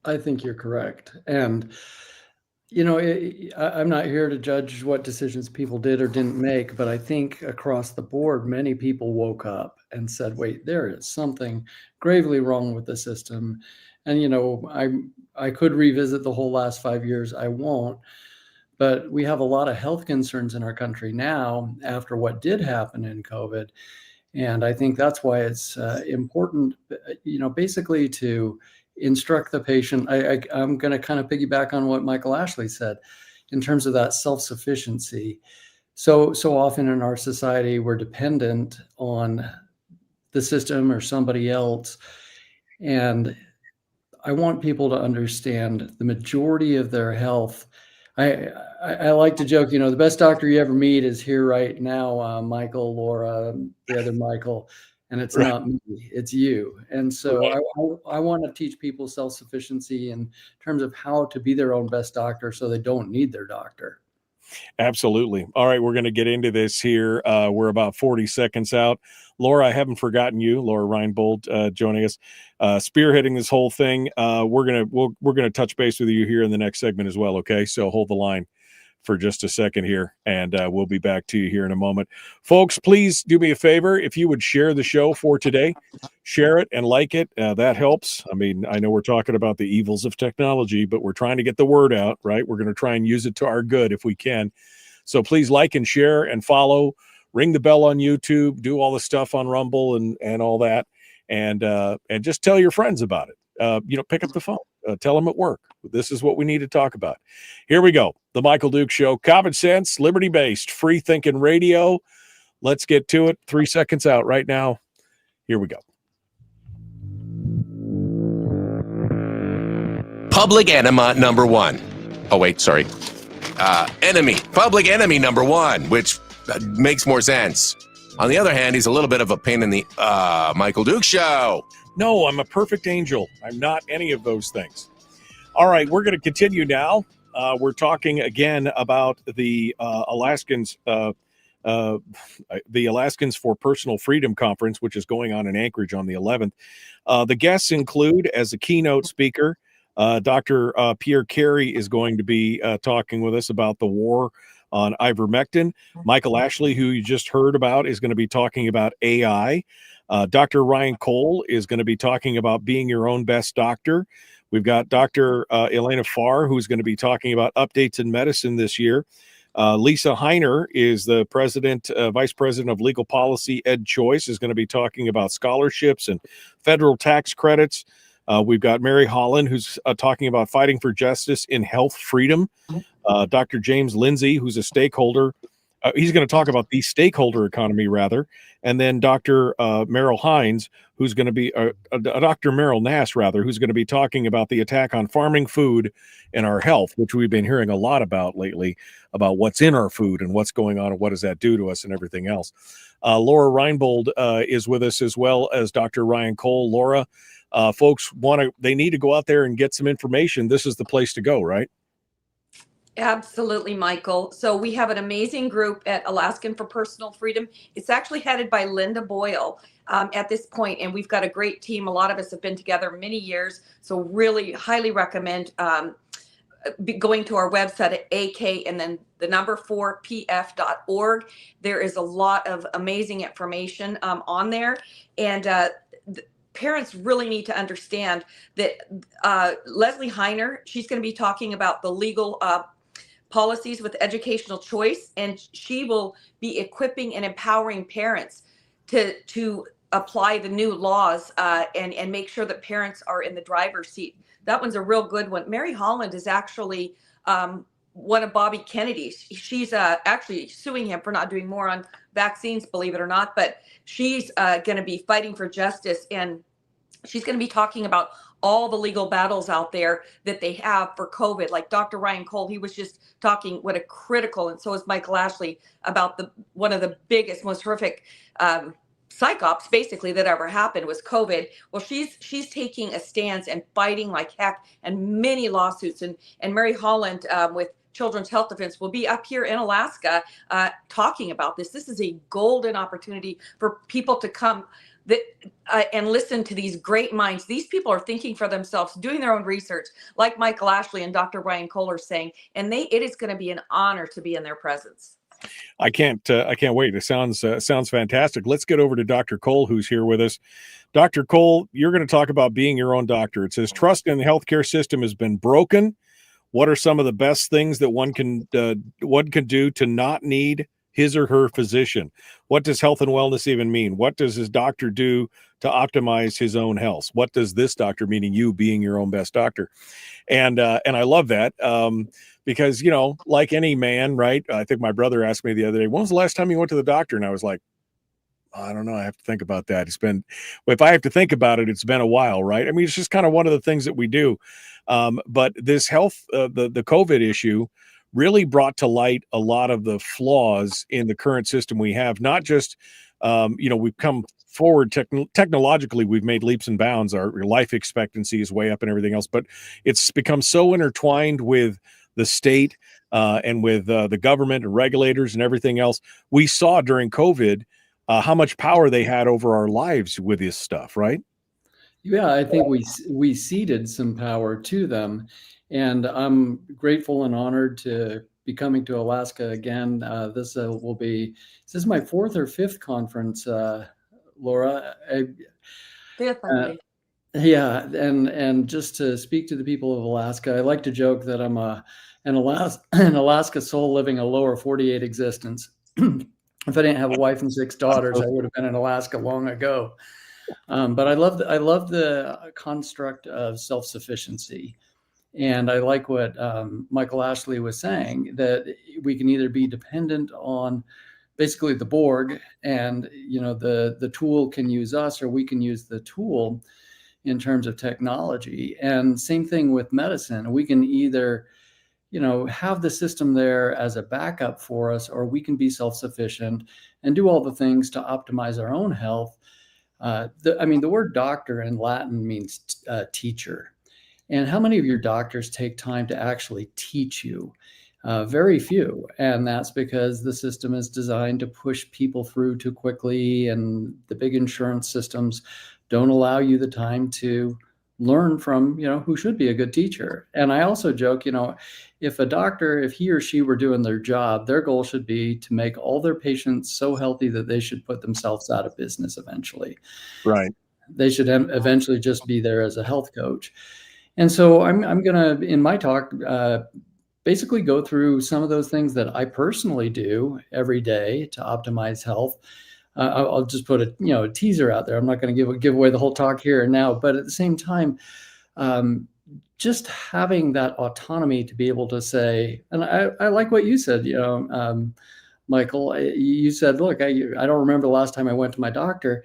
I think you're correct. And, I'm not here to judge what decisions people did or didn't make, but I think across the board, many people woke up and said, wait, there is something gravely wrong with the system. And, I could revisit the whole last 5 years. I won't. But we have a lot of health concerns in our country now after what did happen in COVID. And I think that's why it's important, basically to instruct the patient. I'm going to kind of piggyback on what Michael Ashley said in terms of that self-sufficiency. So often in our society, we're dependent on the system or somebody else. And I want people to understand the majority of their health. I like to joke, the best doctor you ever meet is here right now, Michael, Laura, the other Michael, and it's not me, it's you. And so I want to teach people self-sufficiency in terms of how to be their own best doctor so they don't need their doctor. Absolutely. All right, we're going to get into this here. We're about 40 seconds out. Laura, I haven't forgotten you. Lora Reinbold joining us, spearheading this whole thing. We're gonna touch base with you here in the next segment as well. Okay, so hold the line for just a second here, and we'll be back to you here in a moment. Folks, please do me a favor. If you would share the show for today, share it and like it. That helps. I know we're talking about the evils of technology, but we're trying to get the word out, right? We're going to try and use it to our good if we can. So please like and share and follow. Ring the bell on YouTube. Do all the stuff on Rumble and all that. And just tell your friends about it. Pick up the phone. Tell them at work. This is what we need to talk about. Here we go. The Michael Duke Show. Common sense, liberty-based, free-thinking radio. Let's get to it. 3 seconds out right now. Here we go. Public enema number one. Oh, wait, sorry. Enemy. Public enemy number one, which makes more sense. On the other hand, he's a little bit of a pain in the Michael Duke Show. No, I'm a perfect angel. I'm not any of those things. All right, we're going to continue now. We're talking again about the Alaskans, the Alaskans for Personal Freedom Conference, which is going on in Anchorage on the 11th. The guests include, as a keynote speaker, Dr. Pierre Carey is going to be talking with us about the war on ivermectin. Michael Ashley, who you just heard about, is going to be talking about AI. Dr. Ryan Cole is going to be talking about being your own best doctor. We've got Dr. Elena Farr, who's going to be talking about updates in medicine this year. Lisa Heiner is the vice president of legal policy. Ed Choice is going to be talking about scholarships and federal tax credits. We've got Mary Holland, who's talking about fighting for justice in health freedom. Dr. James Lindsay, who's a stakeholder. He's going to talk about the stakeholder economy, rather. And then Dr. Merrill Hines, who's going to be Dr. Merrill Nass, rather, who's going to be talking about the attack on farming food and our health, which we've been hearing a lot about lately, about what's in our food and what's going on and what does that do to us and everything else. Lora Reinbold is with us, as well as Dr. Ryan Cole. Lora, folks they need to go out there and get some information. This is the place to go, right? Absolutely, Michael. So we have an amazing group at Alaskan for Personal Freedom. It's actually headed by Linda Boyle at this point, and we've got a great team. A lot of us have been together many years, so really highly recommend going to our website at AK and then the number 4pf.org. There is a lot of amazing information on there, and parents really need to understand that Leslie Heiner, she's going to be talking about the legal policies with educational choice, and she will be equipping and empowering parents to apply the new laws and make sure that parents are in the driver's seat. That one's a real good one. Mary Holland is actually one of Bobby Kennedy's. She's actually suing him for not doing more on vaccines, believe it or not, but she's going to be fighting for justice, and she's going to be talking about all the legal battles out there that they have for COVID. Like Dr. Ryan Cole, he was just talking what a critical, and so is Michael Ashley, about one of the biggest, most horrific psychops basically that ever happened was COVID. Well, she's taking a stance and fighting like heck, and many lawsuits. And Mary Holland with Children's Health Defense will be up here in Alaska talking about this. This is a golden opportunity for people to come and listen to these great minds. These people are thinking for themselves, doing their own research, like Michael Ashley and Dr. Ryan Cole are saying, and it is going to be an honor to be in their presence. I can't wait. It sounds fantastic. Let's get over to Dr. Cole, who's here with us. Dr. Cole, you're going to talk about being your own doctor. It says trust in the healthcare system has been broken. What are some of the best things that one can do to not need his or her physician? What does health and wellness even mean? What does his doctor do to optimize his own health? What does this doctor, meaning you being your own best doctor? And I love that because, like any man, right? I think my brother asked me the other day, when was the last time you went to the doctor? And I was like, I don't know. I have to think about that. If I have to think about it, it's been a while, right? I mean, it's just kind of one of the things that we do. But this health, the COVID issue really brought to light a lot of the flaws in the current system we have. Not just, we've come forward technologically, we've made leaps and bounds. Our life expectancy is way up and everything else, but it's become so intertwined with the state and with the government and regulators and everything else. We saw during COVID how much power they had over our lives with this stuff, right? Yeah, I think we ceded some power to them. And I'm grateful and honored to be coming to Alaska again. This is my fourth or fifth conference, Laura. Fifth, I believe. Yeah, and just to speak to the people of Alaska, I like to joke that I'm an Alaska soul living a lower 48 existence. If I didn't have a wife and 6 daughters, I would have been in Alaska long ago. But I love the construct of self-sufficiency. And I like what Michael Ashley was saying, that we can either be dependent on basically the Borg and, the tool can use us, or we can use the tool in terms of technology. And same thing with medicine. We can either, have the system there as a backup for us, or we can be self-sufficient and do all the things to optimize our own health. The word doctor in Latin means teacher. And how many of your doctors take time to actually teach you? Very few. And that's because the system is designed to push people through too quickly, and the big insurance systems don't allow you the time to learn from, who should be a good teacher. And I also joke, if a doctor, if he or she were doing their job, their goal should be to make all their patients so healthy that they should put themselves out of business eventually. Right. They should eventually just be there as a health coach. And so I'm going to, in my talk, basically go through some of those things that I personally do every day to optimize health. I'll just put a teaser out there. I'm not going to give away the whole talk here and now, but at the same time, just having that autonomy to be able to say, and I like what you said, Michael. You said, look, I don't remember the last time I went to my doctor.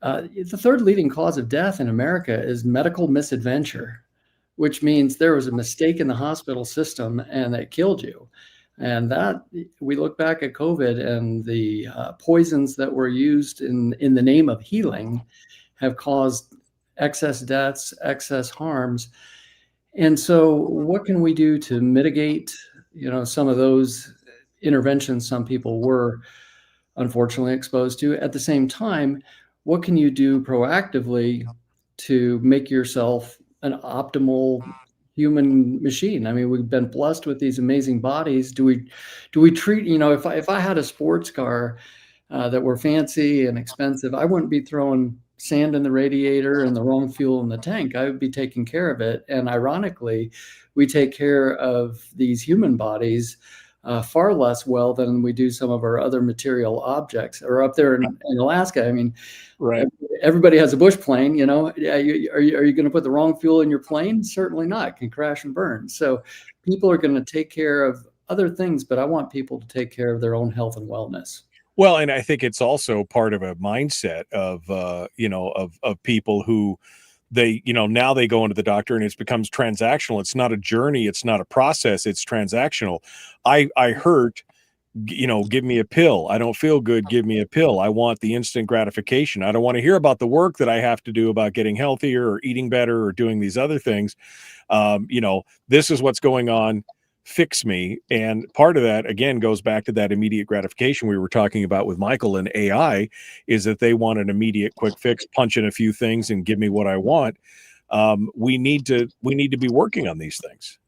The third leading cause of death in America is medical misadventure, which means there was a mistake in the hospital system and it killed you. And that, we look back at COVID, and the poisons that were used in the name of healing have caused excess deaths, excess harms. And so what can we do to mitigate, some of those interventions some people were unfortunately exposed to? At the same time, what can you do proactively to make yourself an optimal human machine? I mean, we've been blessed with these amazing bodies. Do we treat, if I had a sports car that were fancy and expensive, I wouldn't be throwing sand in the radiator and the wrong fuel in the tank. I would be taking care of it. And ironically, we take care of these human bodies far less well than we do some of our other material objects. Or up there in Alaska, I mean, right. Everybody has a bush plane, Are you going to put the wrong fuel in your plane? Certainly not. It can crash and burn. So people are going to take care of other things, but I want people to take care of their own health and wellness. Well, and I think it's also part of a mindset of, of people who now they go into the doctor and it becomes transactional. It's not a journey. It's not a process. It's transactional. I hurt, give me a pill. I don't feel good. Give me a pill. I want the instant gratification. I don't want to hear about the work that I have to do about getting healthier or eating better or doing these other things. This is what's going on. Fix me. And part of that, again, goes back to that immediate gratification we were talking about with Michael and AI, is that they want an immediate quick fix, punch in a few things and give me what I want. We need to be working on these things.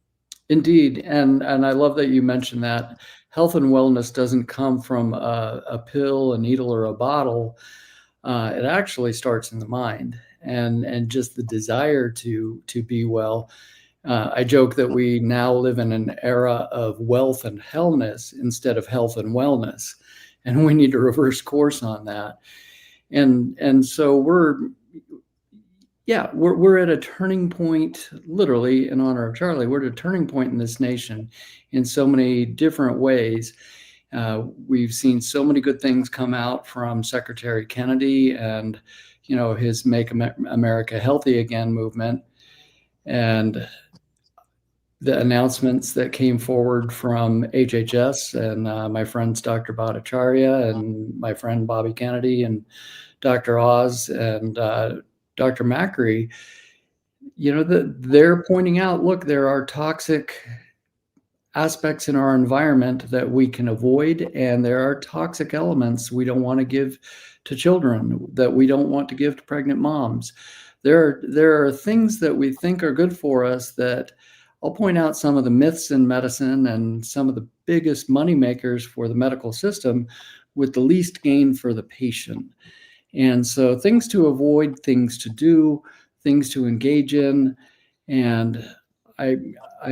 Indeed. And I love that you mentioned that health and wellness doesn't come from a pill, a needle, or a bottle. It actually starts in the mind and just the desire to be well. I joke that we now live in an era of wealth and hellness instead of health and wellness, and we need to reverse course on that. And so we're at a turning point, literally, in honor of Charlie. We're at a turning point in this nation in so many different ways. We've seen so many good things come out from Secretary Kennedy and, his Make America Healthy Again movement, and the announcements that came forward from HHS and my friends Dr. Bhattacharya and my friend Bobby Kennedy and Dr. Oz and Dr. Macri, they're pointing out, look, there are toxic aspects in our environment that we can avoid, and there are toxic elements we don't want to give to children, that we don't want to give to pregnant moms. There are things that we think are good for us that I'll point out some of the myths in medicine and some of the biggest money makers for the medical system with the least gain for the patient. And so things to avoid, things to do, things to engage in. And I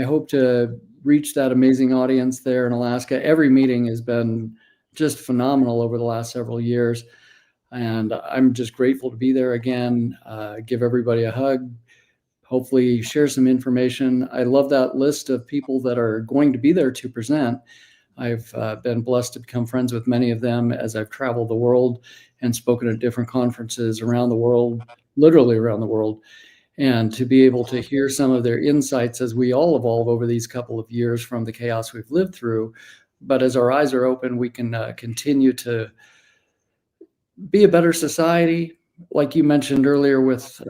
hope to reach that amazing audience there in Alaska. Every meeting has been just phenomenal over the last several years. And I'm just grateful to be there again, give everybody a hug, hopefully share some information. I love that list of people that are going to be there to present. I've been blessed to become friends with many of them as I've traveled the world and spoken at different conferences around the world, literally around the world, and to be able to hear some of their insights as we all evolve over these couple of years from the chaos we've lived through. But as our eyes are open, we can continue to be a better society. Like you mentioned earlier with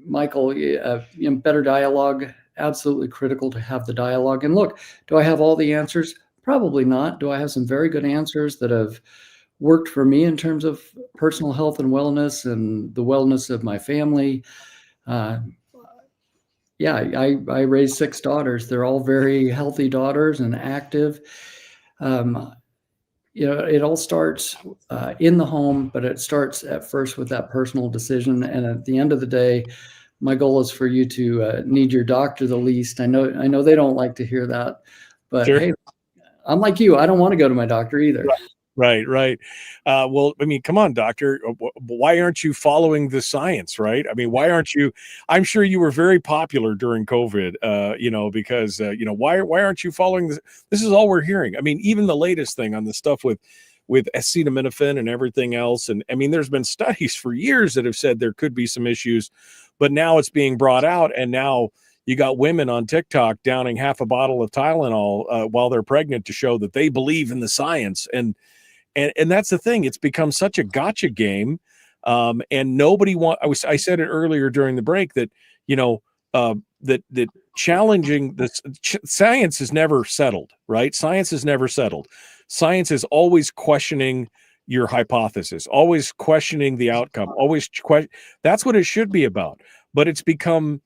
Michael, better dialogue, absolutely critical to have the dialogue. And look, do I have all the answers? Probably not. Do I have some very good answers that have worked for me in terms of personal health and wellness and the wellness of my family? I raised 6 daughters. They're all very healthy daughters and active. It all starts in the home, but it starts at first with that personal decision. And at the end of the day, my goal is for you to need your doctor the least. I know they don't like to hear that, but Sure. hey, I'm like you. I don't want to go to my doctor either. Right. Well, I mean, come on, doctor. Why aren't you following the science, right? I mean, why aren't you? I'm sure you were very popular during COVID, because, why aren't you following this? This is all we're hearing. I mean, even the latest thing on the stuff with acetaminophen and everything else. And I mean, there's been studies for years that have said there could be some issues, but now it's being brought out. And now you got women on TikTok downing half a bottle of Tylenol while they're pregnant to show that they believe in the science. And that's the thing. It's become such a gotcha game. And nobody I said it earlier during the break that, that challenging this science is never settled, right? Science is never settled. Science is always questioning your hypothesis, always questioning the outcome, that's what it should be about. But it's become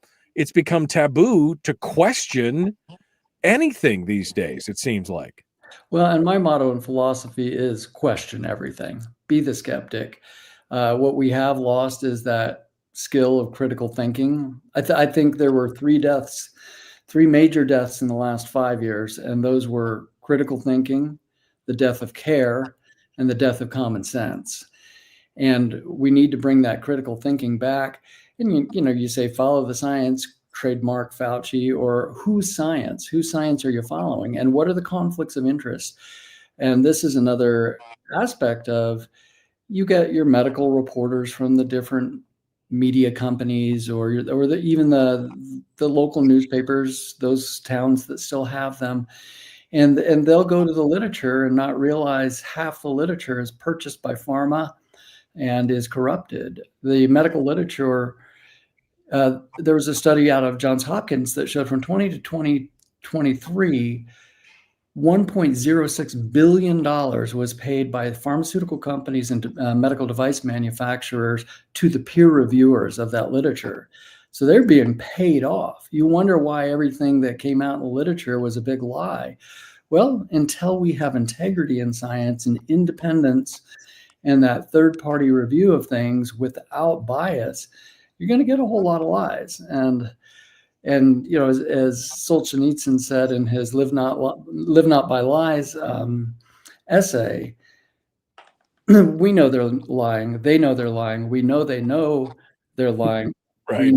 taboo to question anything these days, it seems like. Well, and my motto in philosophy is question everything, be the skeptic. What we have lost is that skill of critical thinking. I think there were three major deaths in the last 5 years, and those were critical thinking, the death of care, and the death of common sense. And we need to bring that critical thinking back. And you say follow the science, trademark Fauci, or whose science are you following, and what are the conflicts of interest? And this is another aspect of, you get your medical reporters from the different media companies even the local newspapers, those towns that still have them, and they'll go to the literature and not realize half the literature is purchased by pharma and is corrupted. The medical literature, there was a study out of Johns Hopkins that showed from 20 to 2023, $1.06 billion was paid by pharmaceutical companies and medical device manufacturers to the peer reviewers of that literature. So they're being paid off. You wonder why everything that came out in the literature was a big lie. Well, until we have integrity in science and independence and that third-party review of things without bias, you're going to get a whole lot of lies. And as Solzhenitsyn said in his "Live Not by Lies" essay, we know they're lying. They know they're lying. We know they know they're lying. Right.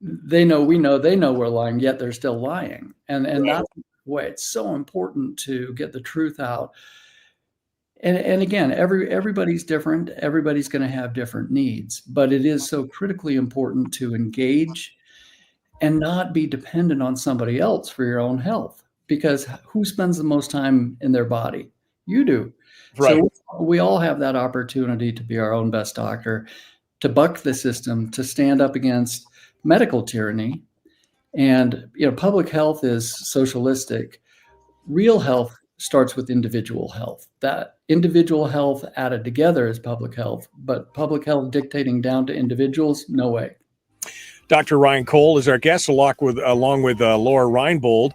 They know we're lying, yet they're still lying. And right. That's why it's so important to get the truth out. And again, everybody's different. Everybody's going to have different needs, but it is so critically important to engage and not be dependent on somebody else for your own health, because who spends the most time in their body? You do. Right. So we all have that opportunity to be our own best doctor, to buck the system, to stand up against medical tyranny. And, public health is socialistic. Real health starts with individual health. That individual health added together is public health, but public health dictating down to individuals, no way. Dr. Ryan Cole is our guest, along with Lora Reinbold.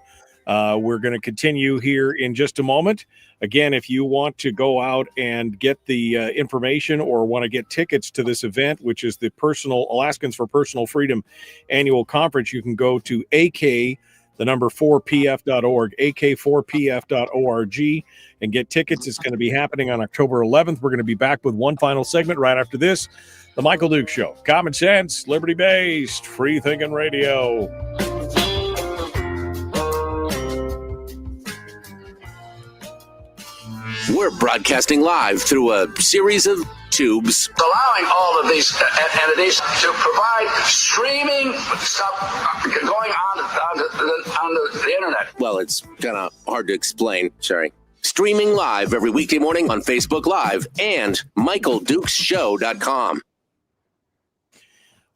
We're going to continue here in just a moment. Again, if you want to go out and get the information or want to get tickets to this event, which is the Alaskans for Personal Freedom Annual Conference, you can go to AK4pf.org, AK4pf.org, and get tickets. It's going to be happening on October 11th. We're going to be back with one final segment right after this. The Michael Duke Show. Common sense, liberty-based, free-thinking radio. We're broadcasting live through a series of tubes, allowing all of these entities to provide streaming stuff going on the internet. Well, it's kind of hard to explain. Sorry. Streaming live every weekday morning on Facebook Live and MichaelDukesShow.com.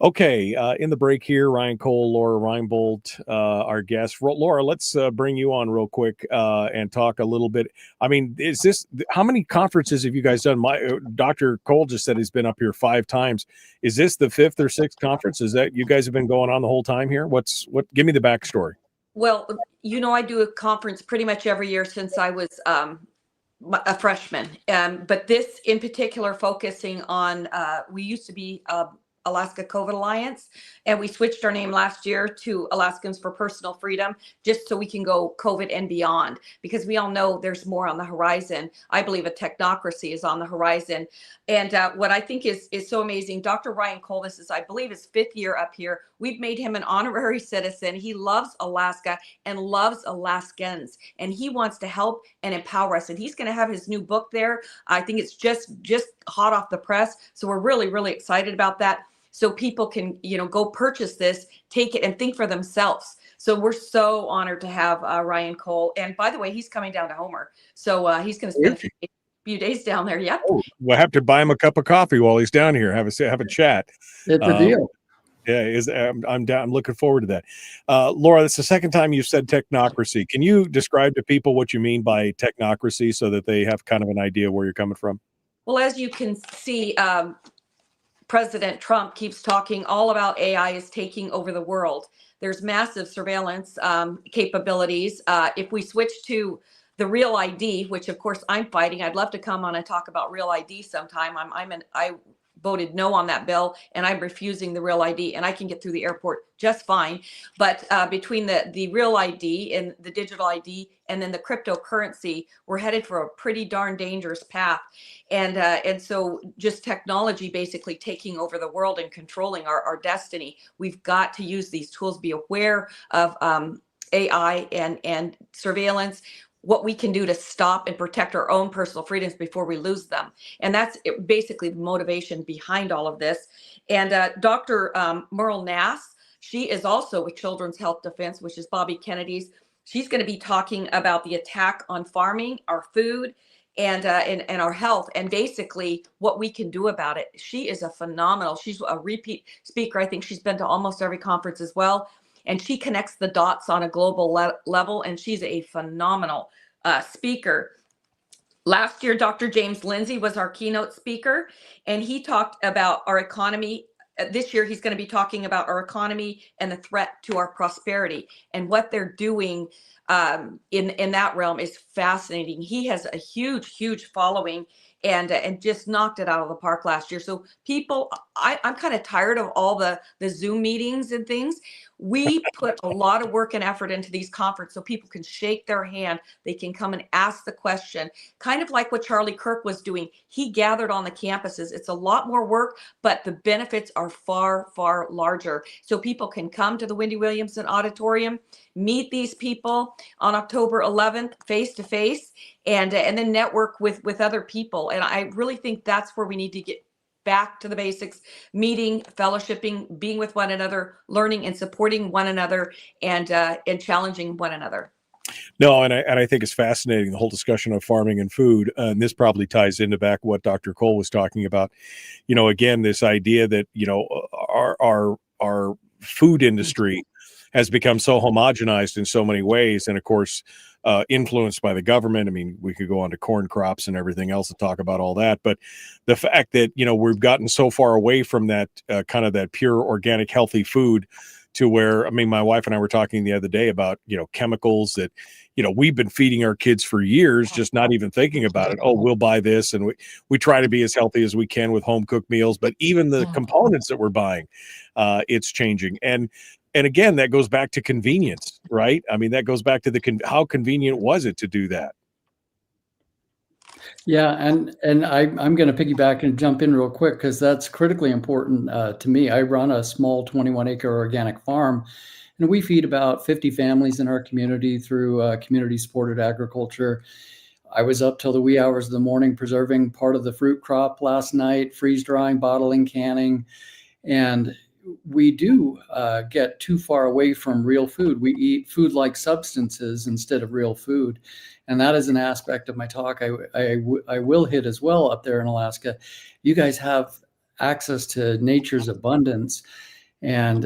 Okay, in the break here, Ryan Cole, Lora Reinbold, our guest. Lora, let's bring you on real quick and talk a little bit. I mean, how many conferences have you guys done? Dr. Cole just said he's been up here 5 times. Is this the 5th or 6th conference? Is that you guys have been going on the whole time here? Give me the backstory. Well, I do a conference pretty much every year since I was a freshman. But this in particular focusing on, we used to be Alaska COVID Alliance, and we switched our name last year to Alaskans for Personal Freedom, just so we can go COVID and beyond, because we all know there's more on the horizon. I believe a technocracy is on the horizon. And what I think is so amazing, Dr. Ryan Cole, this is, I believe, his 5th year up here. We've made him an honorary citizen. He loves Alaska and loves Alaskans, and he wants to help and empower us. And he's going to have his new book there. I think it's just hot off the press. So we're really, really excited about that. So people can, go purchase this, take it, and think for themselves. So we're so honored to have Ryan Cole. And by the way, he's coming down to Homer. So he's going to spend a few days down there. Yep. Oh, we'll have to buy him a cup of coffee while he's down here. Have a chat. It's a deal. Yeah, I'm down. I'm looking forward to that. Lora, that's the second time you've said technocracy. Can you describe to people what you mean by technocracy so that they have kind of an idea where you're coming from? Well, as you can see, President Trump keeps talking all about AI is taking over the world. There's massive surveillance capabilities. If we switch to the Real ID, which of course I'm fighting, I'd love to come on and talk about Real ID sometime. I voted no on that bill, and I'm refusing the Real ID, and I can get through the airport just fine. But between the Real ID and the digital ID and then the cryptocurrency, we're headed for a pretty darn dangerous path. And so just technology basically taking over the world and controlling our destiny. We've got to use these tools, be aware of AI and surveillance, what we can do to stop and protect our own personal freedoms before we lose them. And that's basically the motivation behind all of this. And Dr. Merle Nass, she is also with Children's Health Defense, which is Bobby Kennedy's. She's going to be talking about the attack on farming, our food, and our health, and basically what we can do about it. She is a phenomenal, she's a repeat speaker. I think she's been to almost every conference as well. And she connects the dots on a global level, and she's a phenomenal speaker. Last year, Dr. James Lindsay was our keynote speaker, and he talked about our economy. This year, he's going to be talking about our economy and the threat to our prosperity, and what they're doing in that realm is fascinating. He has a huge following, and just knocked it out of the park last year. So people, I'm kind of tired of all the Zoom meetings and things. We put a lot of work and effort into these conferences so people can shake their hand. They can come and ask the question, kind of like what Charlie Kirk was doing. He gathered on the campuses. It's a lot more work, but the benefits are far larger. So people can come to the Wendy Williamson Auditorium, meet these people on October 11th face to face, and then network with other people. And I really think that's where we need to get back to the basics: meeting, fellowshipping, being with one another, learning and supporting one another, and challenging one another. No, and I think it's fascinating, the whole discussion of farming and food. And this probably ties into back what Dr. Cole was talking about. Again, this idea that our food industry has become so homogenized in so many ways, and of course influenced by the government. I mean, we could go on to corn crops and everything else and talk about all that, but the fact that we've gotten so far away from that kind of that pure organic healthy food to where, I mean, my wife and I were talking the other day about chemicals that we've been feeding our kids for years, just not even thinking about it. Oh, we'll buy this, and we try to be as healthy as we can with home cooked meals, but even the components that we're buying, it's changing. And again, that goes back to convenience, right? I mean, that goes back to how convenient was it to do that? Yeah, and I'm going to piggyback and jump in real quick because that's critically important to me. I run a small 21-acre organic farm, and we feed about 50 families in our community through community-supported agriculture. I was up till the wee hours of the morning preserving part of the fruit crop last night, freeze-drying, bottling, canning, and we do get too far away from real food. We eat food-like substances instead of real food. And that is an aspect of my talk I will hit as well up there in Alaska. You guys have access to nature's abundance. And,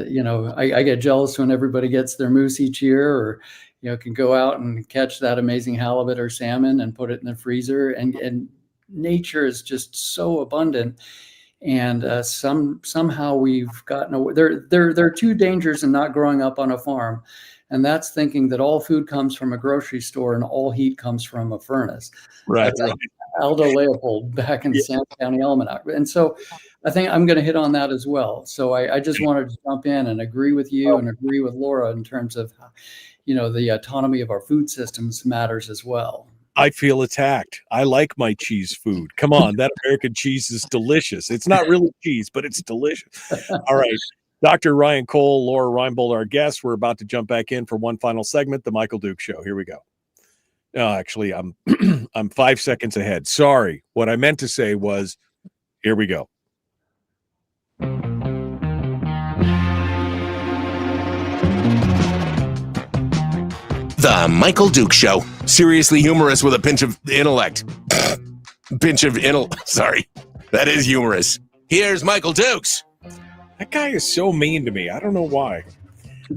I get jealous when everybody gets their moose each year, or, can go out and catch that amazing halibut or salmon and put it in the freezer. And nature is just so abundant. And somehow we've gotten away. There are two dangers in not growing up on a farm, and that's thinking that all food comes from a grocery store and all heat comes from a furnace. Right. Aldo Leopold back in San County Almanac. And so I think I'm going to hit on that as well. So I just wanted to jump in and agree with you and agree with Laura in terms of, the autonomy of our food systems matters as well. I feel attacked. I like my cheese food. Come on, that American cheese is delicious. It's not really cheese, but it's delicious. All right. Dr. Ryan Cole, Lora Reinbold, our guests. We're about to jump back in for one final segment, The Michael Duke Show. Here we go. No, actually, I'm 5 seconds ahead. Sorry. What I meant to say was, here we go. The Michael Duke Show. Seriously humorous with a pinch of intellect. Sorry. That is humorous. Here's Michael Dukes. That guy is so mean to me. I don't know why.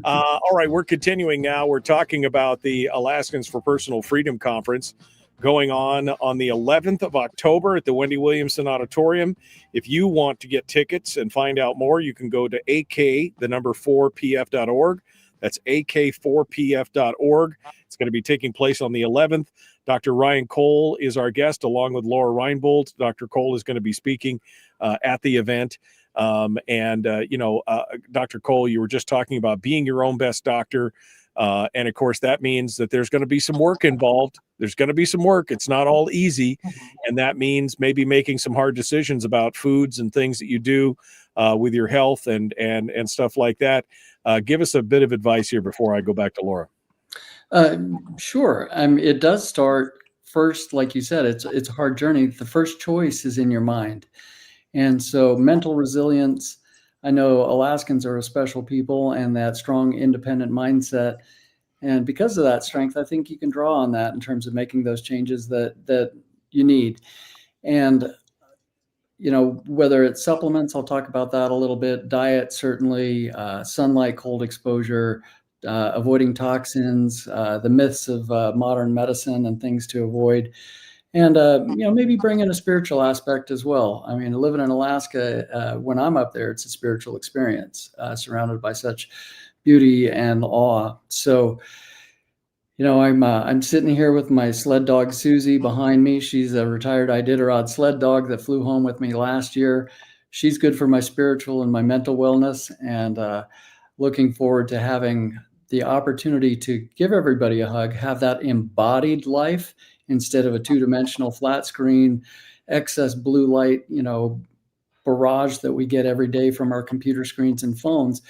All right, we're continuing now. We're talking about the Alaskans for Personal Freedom Conference going on the 11th of October at the Wendy Williamson Auditorium. If you want to get tickets and find out more, you can go to ak4pf.org. That's ak4pf.org. It's going to be taking place on the 11th. Dr. Ryan Cole is our guest, along with Lora Reinbold. Dr. Cole is going to be speaking at the event. Dr. Cole, you were just talking about being your own best doctor. And of course, that means that there's going to be some work involved. There's going to be some work. It's not all easy. And that means maybe making some hard decisions about foods and things that you do with your health and stuff like that. Give us a bit of advice here before I go back to Lora. Sure. It does start first, like you said, it's a hard journey. The first choice is in your mind. And so mental resilience, I know Alaskans are a special people and that strong independent mindset. And because of that strength, I think you can draw on that in terms of making those changes that you need. And, whether it's supplements, I'll talk about that a little bit, diet, certainly, sunlight, cold exposure, avoiding toxins, the myths of modern medicine and things to avoid. And, maybe bring in a spiritual aspect as well. I mean, living in Alaska, when I'm up there, it's a spiritual experience, surrounded by such beauty and awe. So, I'm sitting here with my sled dog, Susie, behind me. She's a retired Iditarod sled dog that flew home with me last year. She's good for my spiritual and my mental wellness, and looking forward to having the opportunity to give everybody a hug, have that embodied life instead of a two-dimensional flat screen, excess blue light, barrage that we get every day from our computer screens and phones.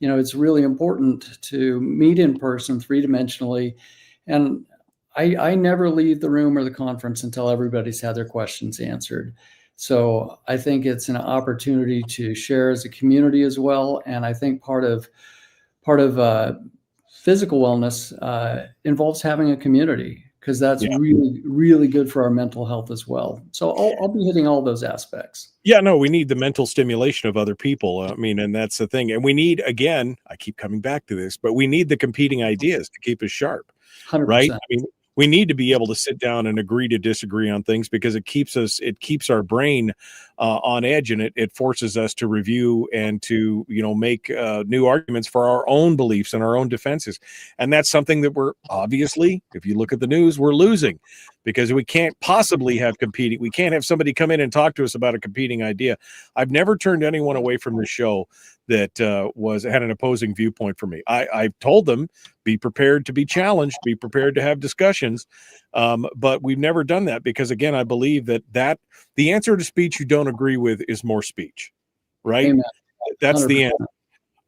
It's really important to meet in person three-dimensionally. And I never leave the room or the conference until everybody's had their questions answered. So I think it's an opportunity to share as a community as well. And I think part of physical wellness involves having a community, because that's really, really good for our mental health as well. So I'll be hitting all those aspects. Yeah, no, we need the mental stimulation of other people. And that's the thing. And we need, again, I keep coming back to this, but we need the competing ideas to keep us sharp, 100%. right? I mean, we need to be able to sit down and agree to disagree on things, because it keeps our brain on edge, and it forces us to review and to, make new arguments for our own beliefs and our own defenses. And that's something that we're obviously, if you look at the news, we're losing, because we can't possibly have we can't have somebody come in and talk to us about a competing idea. I've never turned anyone away from the show that had an opposing viewpoint for me. I've told them, be prepared to be challenged, be prepared to have discussions. But we've never done that, because again, I believe that the answer to speech you don't agree with is more speech, right? Amen. That's 100%. the answer.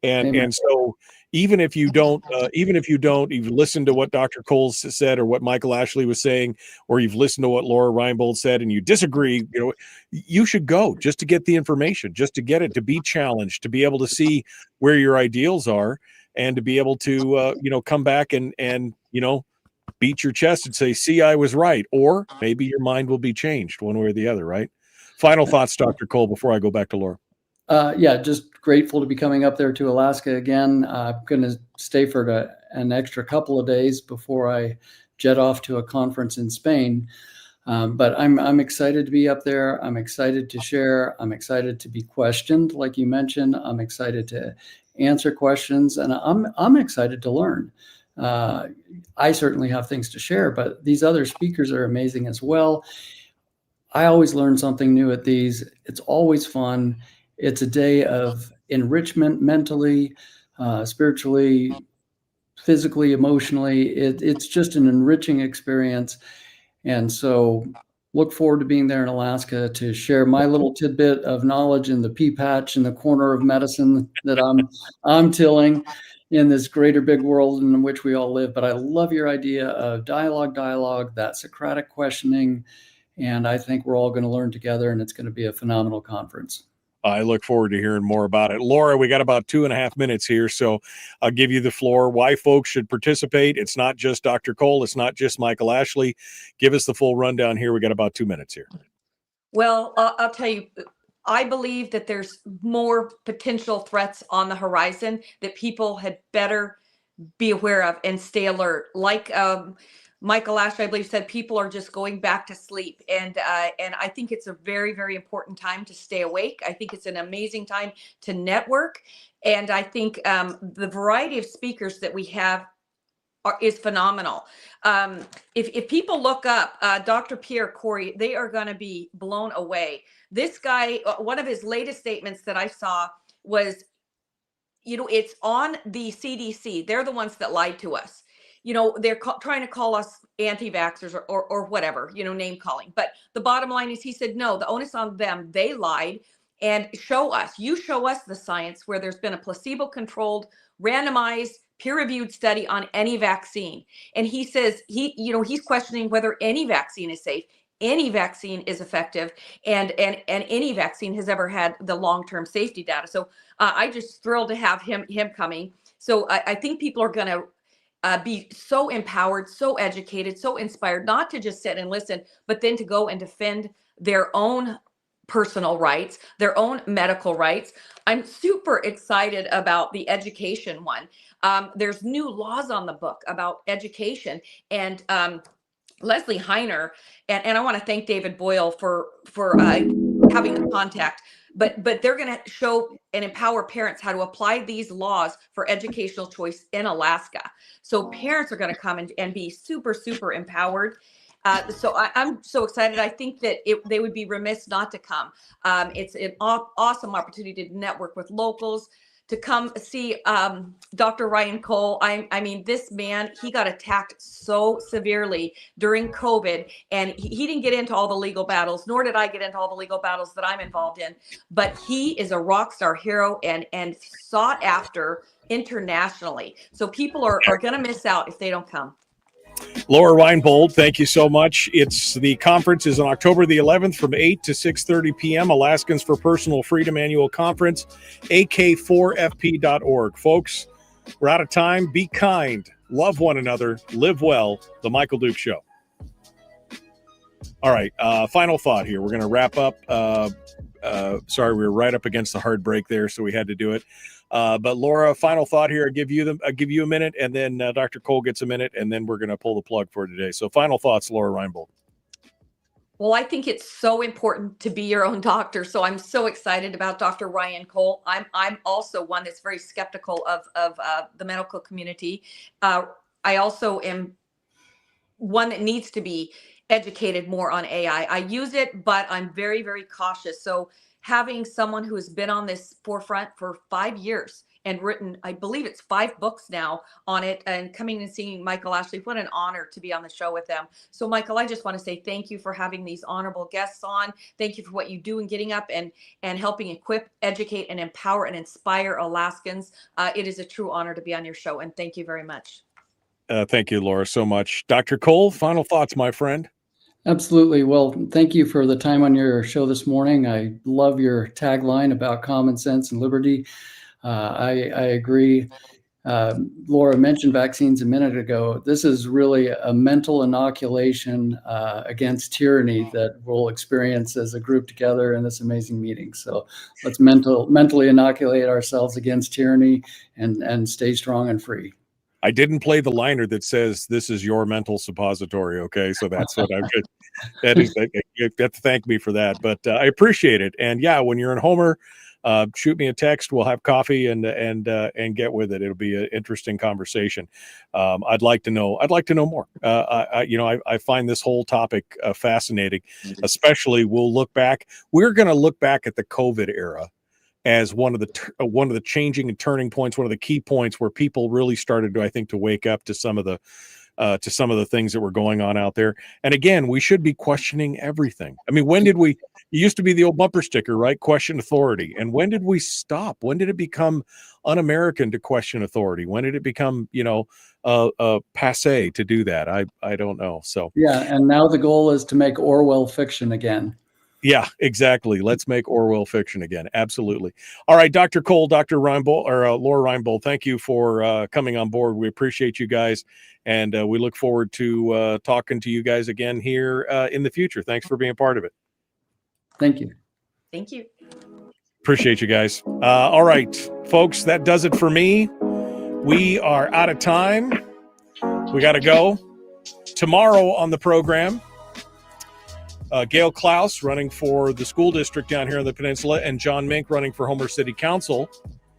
And so even if you you've listened to what Dr. Cole said, or what Michael Ashley was saying, or you've listened to what Lora Reinbold said, and you disagree, you should go just to get the information, just to get it, to be challenged, to be able to see where your ideals are, and to be able to, come back and beat your chest and say, see, I was right. Or maybe your mind will be changed one way or the other, right? Final thoughts, Dr. Cole, before I go back to Lora. Just grateful to be coming up there to Alaska again. I'm going to stay for an extra couple of days before I jet off to a conference in Spain. But I'm excited to be up there. I'm excited to share. I'm excited to be questioned, like you mentioned. I'm excited to answer questions, and I'm excited to learn. I certainly have things to share, but these other speakers are amazing as well. I always learn something new at these. It's always fun. It's a day of enrichment mentally, spiritually, physically, emotionally. It's just an enriching experience. And so look forward to being there in Alaska to share my little tidbit of knowledge in the pea patch in the corner of medicine that I'm tilling in this greater big world in which we all live. But I love your idea of dialogue, that Socratic questioning. And I think we're all going to learn together, and it's going to be a phenomenal conference. I look forward to hearing more about it. Laura, we got about 2.5 minutes here, so I'll give you the floor. Why folks should participate. It's not just Dr. Cole. It's not just Michael Ashley. Give us the full rundown here. We got about 2 minutes here. Well, I'll tell you, I believe that there's more potential threats on the horizon that people had better be aware of and stay alert. Like Michael Ashley, I believe, said people are just going back to sleep. And I think it's a very, very important time to stay awake. I think it's an amazing time to network. And I think the variety of speakers that we have is phenomenal. If people look up Dr. Pierre Corey, they are going to be blown away. This guy, one of his latest statements that I saw was, it's on the CDC. They're the ones that lied to us. They're trying to call us anti-vaxxers or whatever, name calling. But the bottom line is, he said, no, the onus on them. They lied. And you show us the science where there's been a placebo-controlled, randomized, peer-reviewed study on any vaccine. And he says he's questioning whether any vaccine is safe, any vaccine is effective, and any vaccine has ever had the long-term safety data. So I just thrilled to have him coming. So I think people are going to be so empowered, so educated, so inspired, not to just sit and listen, but then to go and defend their own personal rights, their own medical rights. I'm super excited about the education one. There's new laws on the book about education, and Leslie Heiner, and I want to thank David Boyle for having the contact. But they're going to show and empower parents how to apply these laws for educational choice in Alaska. So parents are going to come and be super, super empowered. So I'm so excited. I think that they would be remiss not to come. It's an awesome opportunity to network with locals, to come see Dr. Ryan Cole. I mean, this man, he got attacked so severely during COVID, and he didn't get into all the legal battles, nor did I get into all the legal battles that I'm involved in. But he is a rock star hero and sought after internationally. So people are going to miss out if they don't come. Lora Reinbold, thank you so much. The conference is on October the 11th from 8 to 6:30 p.m. Alaskans for Personal Freedom Annual Conference, ak4fp.org. Folks, we're out of time. Be kind, love one another, live well. The Michael Duke Show. All right, final thought here. We're going to wrap up. Sorry, we were right up against the hard break there, so we had to do it. But Laura, final thought here. I'll give you a minute, and then Dr. Cole gets a minute, and then we're going to pull the plug for today. So final thoughts, Lora Reinbold. Well, I think it's so important to be your own doctor. So I'm so excited about Dr. Ryan Cole. I'm also one that's very skeptical of the medical community. I also am one that needs to be educated more on AI. I use it, but I'm very, very cautious. So having someone who has been on this forefront for 5 years and written, I believe it's 5 books now on it, and coming and seeing Michael Ashley, what an honor to be on the show with them. So Michael, I just want to say thank you for having these honorable guests on. Thank you for what you do in getting up and helping equip, educate, and empower and inspire Alaskans. It is a true honor to be on your show, and thank you very much. Thank you, Laura, so much. Dr. Cole, final thoughts, my friend. Absolutely. Well, thank you for the time on your show this morning. I love your tagline about common sense and liberty. I agree. Laura mentioned vaccines a minute ago. This is really a mental inoculation against tyranny that we'll experience as a group together in this amazing meeting. So let's mentally inoculate ourselves against tyranny and stay strong and free. I didn't play the liner that says this is your mental suppository. Okay. So that's what I'm good. You have to thank me for that, but I appreciate it. And yeah, when you're in Homer, shoot me a text. We'll have coffee and get with it. It'll be an interesting conversation. I'd like to know more. I find this whole topic fascinating, especially we're going to look back at the COVID era as one of the changing and turning points, one of the key points where people really started to wake up to some of the things that were going on out there. And again, we should be questioning everything. I mean, it used to be the old bumper sticker, right? Question authority. And when did we stop? When did it become un-American to question authority? When did it become, passe to do that? I don't know. So yeah, and now the goal is to make Orwell fiction again. Yeah, exactly. Let's make Orwell fiction again. Absolutely. All right, Dr. Cole, Dr. Reinbold, or Lora Reinbold, thank you for coming on board. We appreciate you guys, and we look forward to talking to you guys again here in the future. Thanks for being part of it. Thank you. Thank you. Appreciate you guys. All right, folks, that does it for me. We are out of time. We got to go. Tomorrow on the program, Gail Klaus running for the school district down here on the peninsula, and John Mink running for Homer City Council.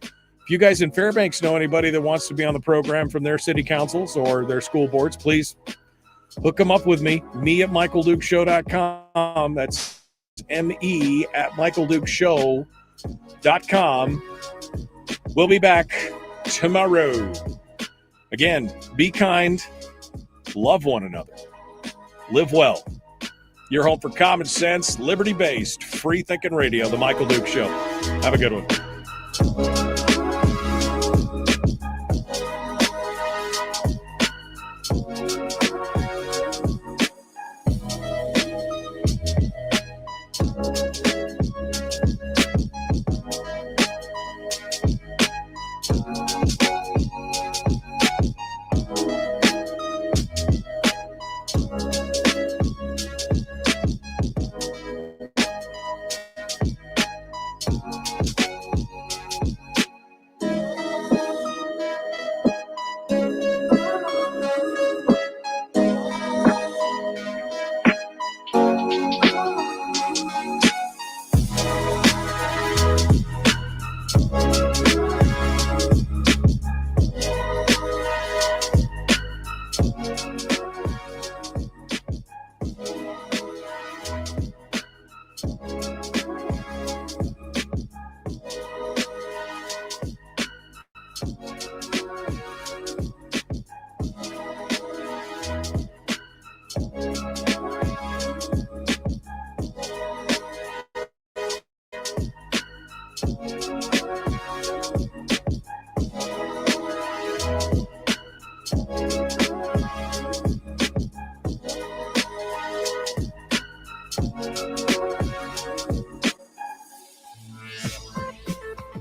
If you guys in Fairbanks know anybody that wants to be on the program from their city councils or their school boards, please hook them up with me at michaeldukeshow.com. That's me at michaeldukeshow.com. We'll be back tomorrow. Again, be kind, love one another, live well. Your home for common sense, liberty-based, free-thinking radio, The Michael Duke Show. Have a good one.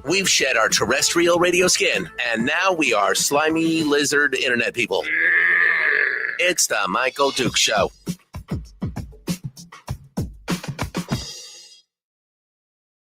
We've shed our terrestrial radio skin, and now we are slimy lizard internet people. It's the Michael Duke Show.